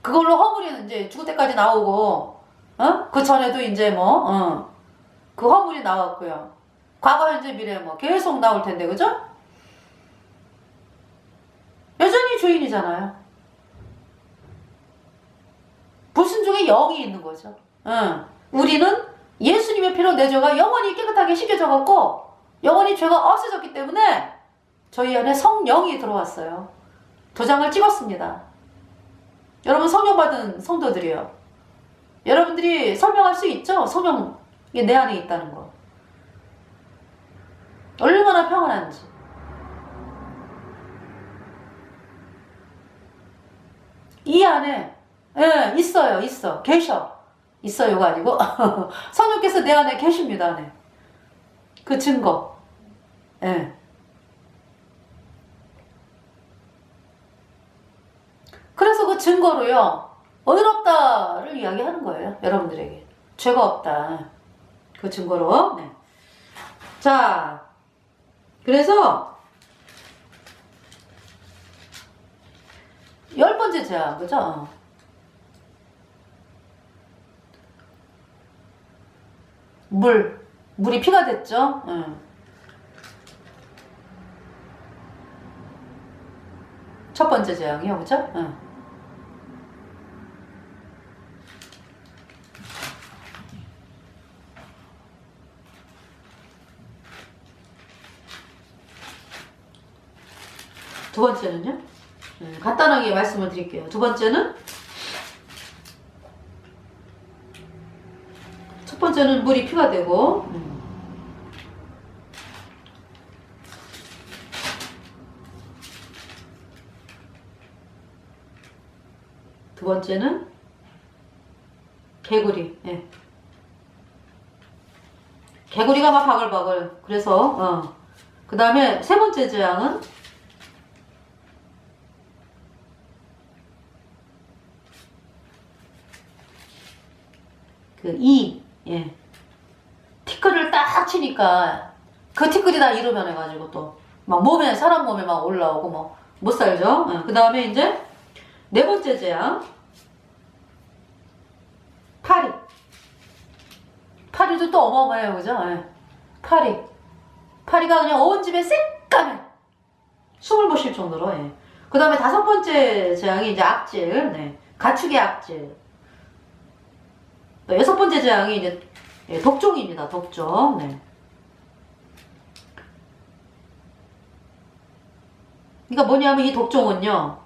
그걸로 허물이 이제 죽을 때까지 나오고, 그 전에도 이제 그 허물이 나왔고요. 과거, 현재, 미래 계속 나올 텐데, 그죠? 여전히 죄인이잖아요. 불순종의 영이 있는 거죠. 우리는 예수님의 피로 내 죄가 영원히 깨끗하게 씻겨져갖고 영원히 죄가 없어졌기 때문에 저희 안에 성령이 들어왔어요. 도장을 찍었습니다. 여러분 성령 받은 성도들이요. 여러분들이 설명할 수 있죠? 성령이 내 안에 있다는 거. 얼마나 평안한지. 이 안에 있어. 계셔. 있어요가 아니고 성령께서 내 안에 계십니다. 네. 그 증거. 그래서 그 증거로요. 의롭다를 이야기하는 거예요. 여러분들에게. 죄가 없다. 그 증거로. 네. 자, 그래서 10번째 제안, 그죠? 물이 피가 됐죠? 첫 번째 재앙이요, 그죠? 두 번째는요? 간단하게 말씀을 드릴게요. 두 번째는 첫 번째는 물이 피가 되고 두 번째는 개구리. 개구리가 막 바글바글. 그래서 그 다음에 세 번째 재앙은 티끌을 딱 치니까 그 티끌이 다 이로 변해가지고 또 막 몸에, 사람 몸에 막 올라오고 뭐 못 살죠. 그 다음에 이제 네 번째 재앙 파리도 또 어마어마해요, 그죠? 파리가 그냥 온 집에 새까매 숨을 못 쉴 정도로. 그 다음에 다섯 번째 재앙이 이제 악질, 가축의 악질. 여섯 번째 재앙이 이제 독종입니다. 독종. 그러니까 뭐냐면 이 독종은요,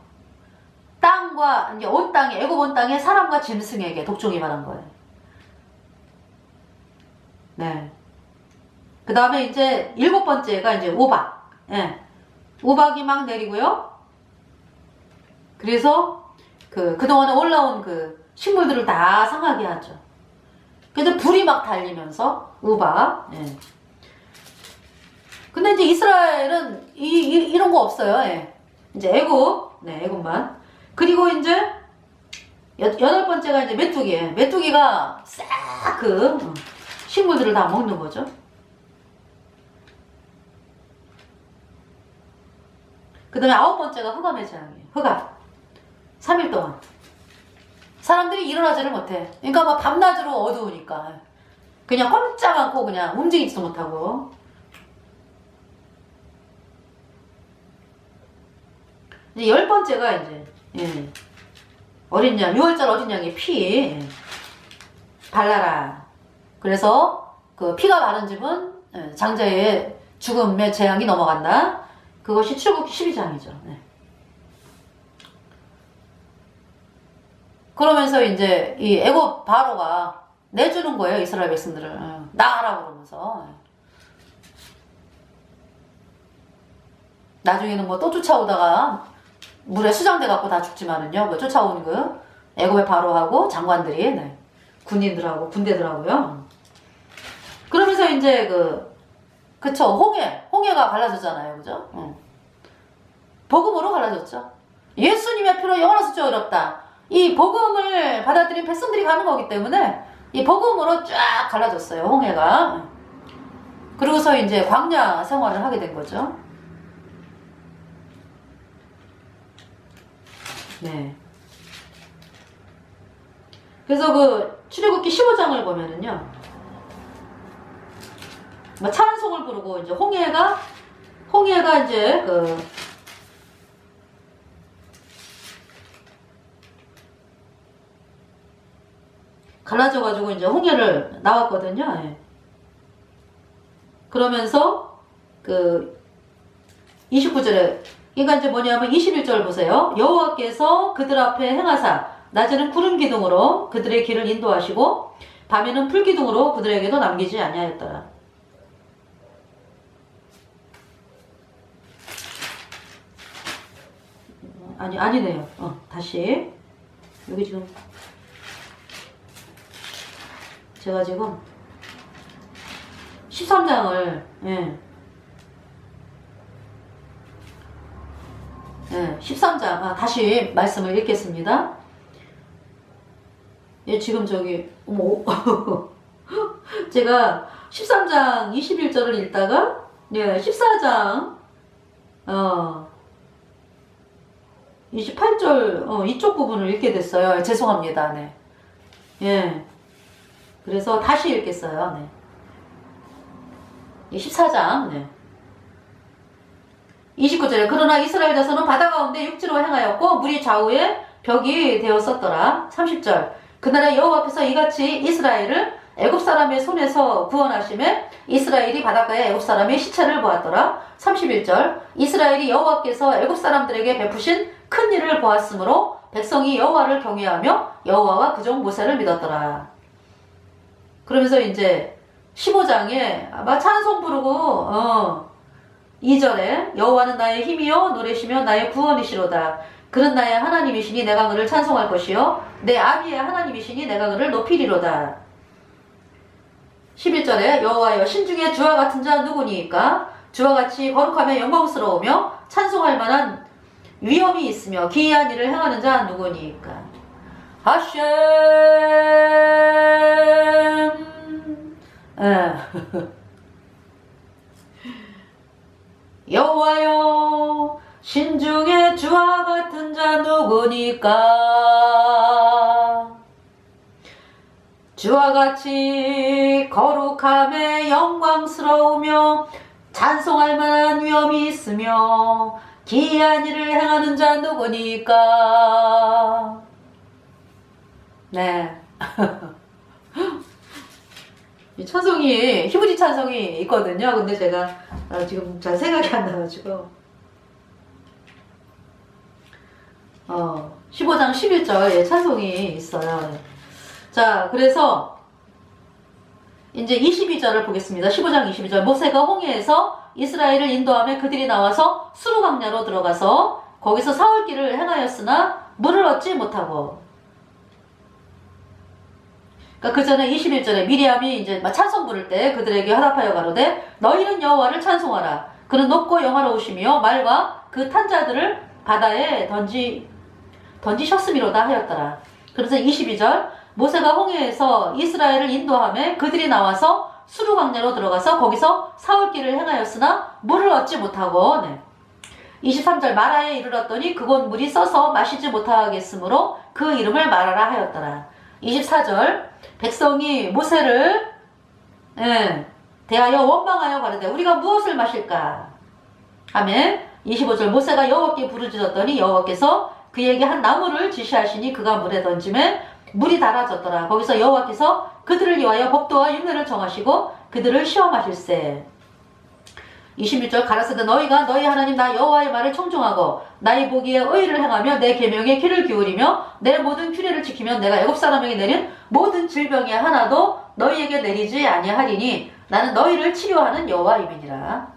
땅과 이제 온 땅에, 애굽 온 땅에 사람과 짐승에게 독종이 말한 거예요. 그 다음에 이제 일곱 번째가 이제 우박. 우박이 막 내리고요. 그래서 그동안에 올라온 그 식물들을 다 상하게 하죠. 그래서 불이 막 달리면서 우박. 근데 이제 이스라엘은 이런 거 없어요. 이제 애굽만. 그리고 이제 여덟 번째가 이제 메뚜기예요. 메뚜기가 싹 식물들을 다 먹는 거죠. 그 다음에 9번째가 흑암의 재앙이에요. 흑암. 3일 동안. 사람들이 일어나지를 못해. 그러니까 막 밤낮으로 어두우니까. 그냥 꼼짝 않고 그냥 움직이지도 못하고. 이제 10번째가 이제, 예. 어린 양, 6월절 어린 양의 피. 예. 발라라. 그래서 그 피가 마른 집은 장자의 죽음의 재앙이 넘어간다. 그것이 출애굽기 12장이죠. 네. 그러면서 이제 이 애굽 바로가 내주는 거예요. 이스라엘 백성들을. 나가라 그러면서. 나중에는 뭐 또 쫓아오다가 물에 수장돼 갖고 다 죽지만은요. 뭐 쫓아온 그 애굽의 바로하고 장관들이, 네. 군인들하고 군대들하고요. 그러면서 이제 그쵸, 홍해가 갈라졌잖아요. 그죠? 복음으로 갈라졌죠. 예수님의 피로 영원한 수주 어렵다. 이 복음을 받아들인 백성들이 가는 거기 때문에 이 복음으로 쫙 갈라졌어요. 홍해가. 그러고서 이제 광야 생활을 하게 된 거죠. 네. 그래서 그 출애굽기 15장을 보면은요. 뭐 찬송을 부르고 이제 홍해가 이제 갈라져가지고 이제 홍해를 나왔거든요. 예. 그러면서 29절에 그러니까 이제 뭐냐면 21절 보세요. 여호와께서 그들 앞에 행하사 낮에는 구름 기둥으로 그들의 길을 인도하시고 밤에는 풀 기둥으로 그들에게도 남기지 아니하였더라. 아니네요. 다시 여기 지금 제가 지금 13장을 13장 다시 말씀을 읽겠습니다. 지금 저기 제가 13장 21절을 읽다가 14장 28절 이쪽 부분을 읽게 됐어요. 죄송합니다. 네. 예. 그래서 다시 읽겠어요. 네. 14장. 네. 29절에 그러나 이스라엘 자손은 바다 가운데 육지로 행하였고 물이 좌우에 벽이 되었었더라. 30절 그날에 여호와께서 이같이 이스라엘을 애굽 사람의 손에서 구원하심에 이스라엘이 바닷가에 애굽 사람의 시체를 보았더라. 31절 이스라엘이 여호와께서 애굽 사람들에게 베푸신 큰 일을 보았으므로 백성이 여호와를 경외하며 여호와와 그종 모세를 믿었더라. 그러면서 이제 15장에 아마 찬송 부르고 2절에 여호와는 나의 힘이요 노래시며 나의 구원이시로다. 그는 나의 하나님이시니 내가 그를 찬송할 것이요 내 아비의 하나님이시니 내가 그를 높이리로다. 11절에 여호와여 신중에 주와 같은 자 누구니까 주와 같이 거룩하며 영광스러우며 찬송할 만한 위엄이 있으며 기이한 일을 행하는 자 누구니까. 하셴 여호와여 신중에 주와 같은 자 누구니까. 주와 같이 거룩함에 영광스러우며 찬송할 만한 위엄이 있으며 기이한 일을 행하는 자 누구니까. 네. 이 찬송이 히브리 찬송이 있거든요. 근데 제가 지금 잘 생각이 안 나가지고 15장 11절 찬송이 있어요. 자, 그래서 이제 22절을 보겠습니다. 15장 22절 모세가 홍해에서 이스라엘을 인도하며 그들이 나와서 수르 광야로 들어가서 거기서 사흘길을 행하였으나 물을 얻지 못하고. 그러니까 그 전에 21절에 미리암이 이제 찬송 부를 때 그들에게 화답하여 가로되 너희는 여호와를 찬송하라. 그는 높고 영화로우시며 말과 그 탄 자들을 바다에 던지셨음이로다 하였더라. 그래서 22절 모세가 홍해에서 이스라엘을 인도하며 그들이 나와서 수르 광야로 들어가서 거기서 사흘길을 행하였으나 물을 얻지 못하고 23절 마라에 이르렀더니 그곳 물이 써서 마시지 못하겠으므로 그 이름을 마라라 하였더라. 24절 백성이 모세를 대하여 원망하여 가로되 우리가 무엇을 마실까 하며 25절 모세가 여호와께 부르짖었더니 여호와께서 그에게 한 나무를 지시하시니 그가 물에 던지매 물이 달아졌더라. 거기서 여호와께서 그들을 위하여 법도와 율례를 정하시고 그들을 시험하실세. 26절 가라사대 너희가 너희 하나님 나 여호와의 말을 청종하고 나의 보기에 의의를 행하며 내 계명에 귀를 기울이며 내 모든 규례를 지키면 내가 애굽 사람에게 내린 모든 질병이 하나도 너희에게 내리지 아니하리니 나는 너희를 치료하는 여호와임이니라.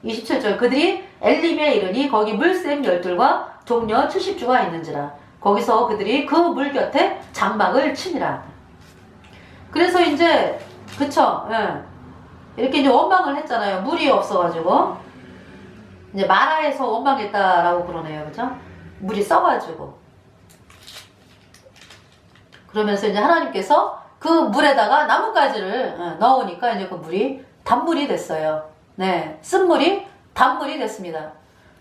27절 그들이 엘림에 이르니 거기 물샘 열둘과 종려 70주가 있는지라. 거기서 그들이 그 물 곁에 장막을 치니라. 그래서 이제 그쵸 이렇게 이제 원망을 했잖아요. 물이 없어가지고 이제 마라에서 원망했다라고 그러네요. 그죠? 물이 써가지고 그러면서 이제 하나님께서 그 물에다가 나뭇가지를 넣으니까 이제 그 물이 단물이 됐어요. 네, 쓴물이 단물이 됐습니다.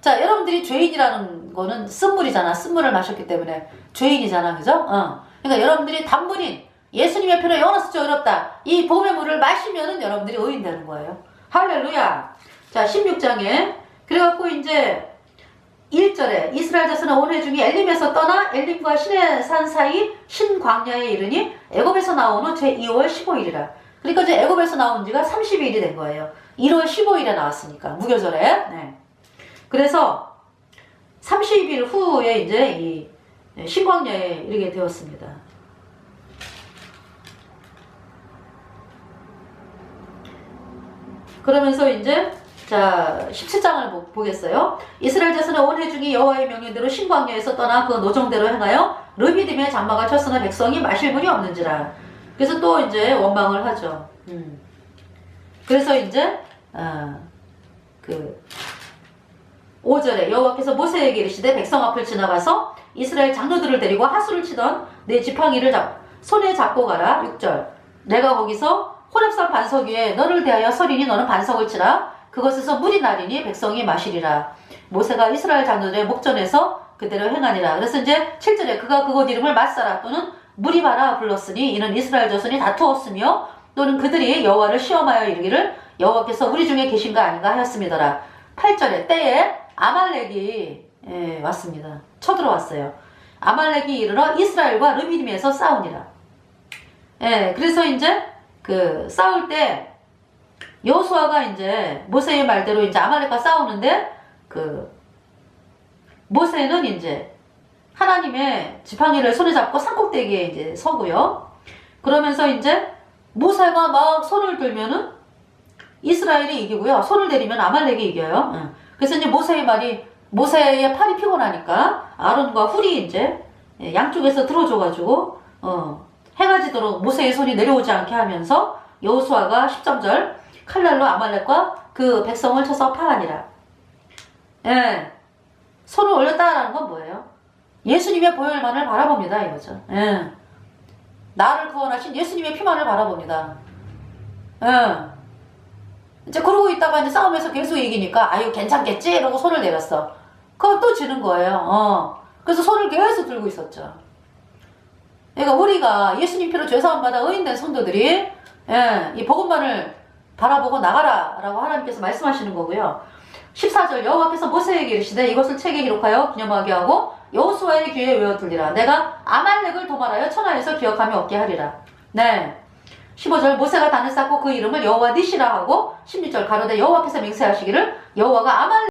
자, 여러분들이 죄인이라는 거는 쓴물이잖아. 쓴물을 마셨기 때문에 죄인이잖아. 그죠? 그러니까 여러분들이 단물인 예수님의 피로 영원하시죠 어렵다. 이 복음의 물을 마시면은 여러분들이 의인 되는 거예요. 할렐루야. 자, 16장에 그래갖고 이제 1절에 이스라엘 자손은 온 회중이 엘림에서 떠나 엘림과 신의 산 사이 신광야에 이르니 애굽에서 나온 후 제2월 15일이라. 그러니까 이제 애굽에서 나온 지가 30일이 된 거예요. 1월 15일에 나왔으니까 무교절에. 네. 그래서 30일 후에 이제 이 신광야에 이르게 되었습니다. 그러면서 이제 자 17장을 보겠어요. 이스라엘 자손의 온 회중이 여호와의 명령대로 신광야에서 떠나 그 노정대로 행하여 르비딤에 장막을 쳤으나 백성이 마실 물이 없는지라. 그래서 또 이제 원망을 하죠. 그래서 이제 그 5절에 여호와께서 모세에게 이르시되 백성 앞을 지나가서 이스라엘 장로들을 데리고 하수를 치던 내 지팡이를 손에 잡고 가라. 6절 내가 거기서 호렙산 반석 위에 너를 대하여 서리니 너는 반석을 치라. 그것에서 물이 나리니 백성이 마시리라. 모세가 이스라엘 장로들의 목전에서 그대로 행하니라. 그래서 이제 7절에 그가 그곳 이름을 마사라 또는 무리바라 불렀으니 이는 이스라엘 자손이 다투었으며 또는 그들이 여호와를 시험하여 이르기를 여호와께서 우리 중에 계신가 아닌가 하였음이더라. 8절에 때에 아말렉이 왔습니다. 쳐들어왔어요. 아말렉이 이르러 이스라엘과 르비딤에서 싸우니라. 그래서 이제 그 싸울 때 여호수아가 이제 모세의 말대로 이제 아말렉과 싸우는데 그 모세는 이제 하나님의 지팡이를 손에 잡고 산꼭대기에 이제 서고요. 그러면서 이제 모세가 막 손을 들면은 이스라엘이 이기고요. 손을 내리면 아말렉이 이겨요. 그래서 이제 모세의 팔이 피곤하니까 아론과 훌이 이제 양쪽에서 들어줘가지고 해가지도록 모세의 손이 내려오지 않게 하면서 여호수아가 13절 칼날로 아말렉과 그 백성을 쳐서 파하니라. 손을 올렸다라는 건 뭐예요? 예수님의 보혈만을 바라봅니다 이거죠. 나를 구원하신 예수님의 피만을 바라봅니다. 이제 그러고 있다가 이제 싸움에서 계속 이기니까 아유 괜찮겠지 이러고 손을 내렸어. 그럼 또 지는 거예요. 그래서 손을 계속 들고 있었죠. 그러니까 우리가 예수님 피로 죄사함 받아 의인된 성도들이 이 복음만을 바라보고 나가라 라고 하나님께서 말씀하시는 거고요. 14절 여호와께서 모세에게 이르시되 이것을 책에 기록하여 기념하게 하고 여호수아의 귀에 외워둘리라. 내가 아말렉을 도말하여 천하에서 기억함이 없게 하리라. 15절 모세가 단을 쌓고 그 이름을 여호와 니시라 하고 16절 가로되 여호와께서 맹세하시기를 여호와가 아말렉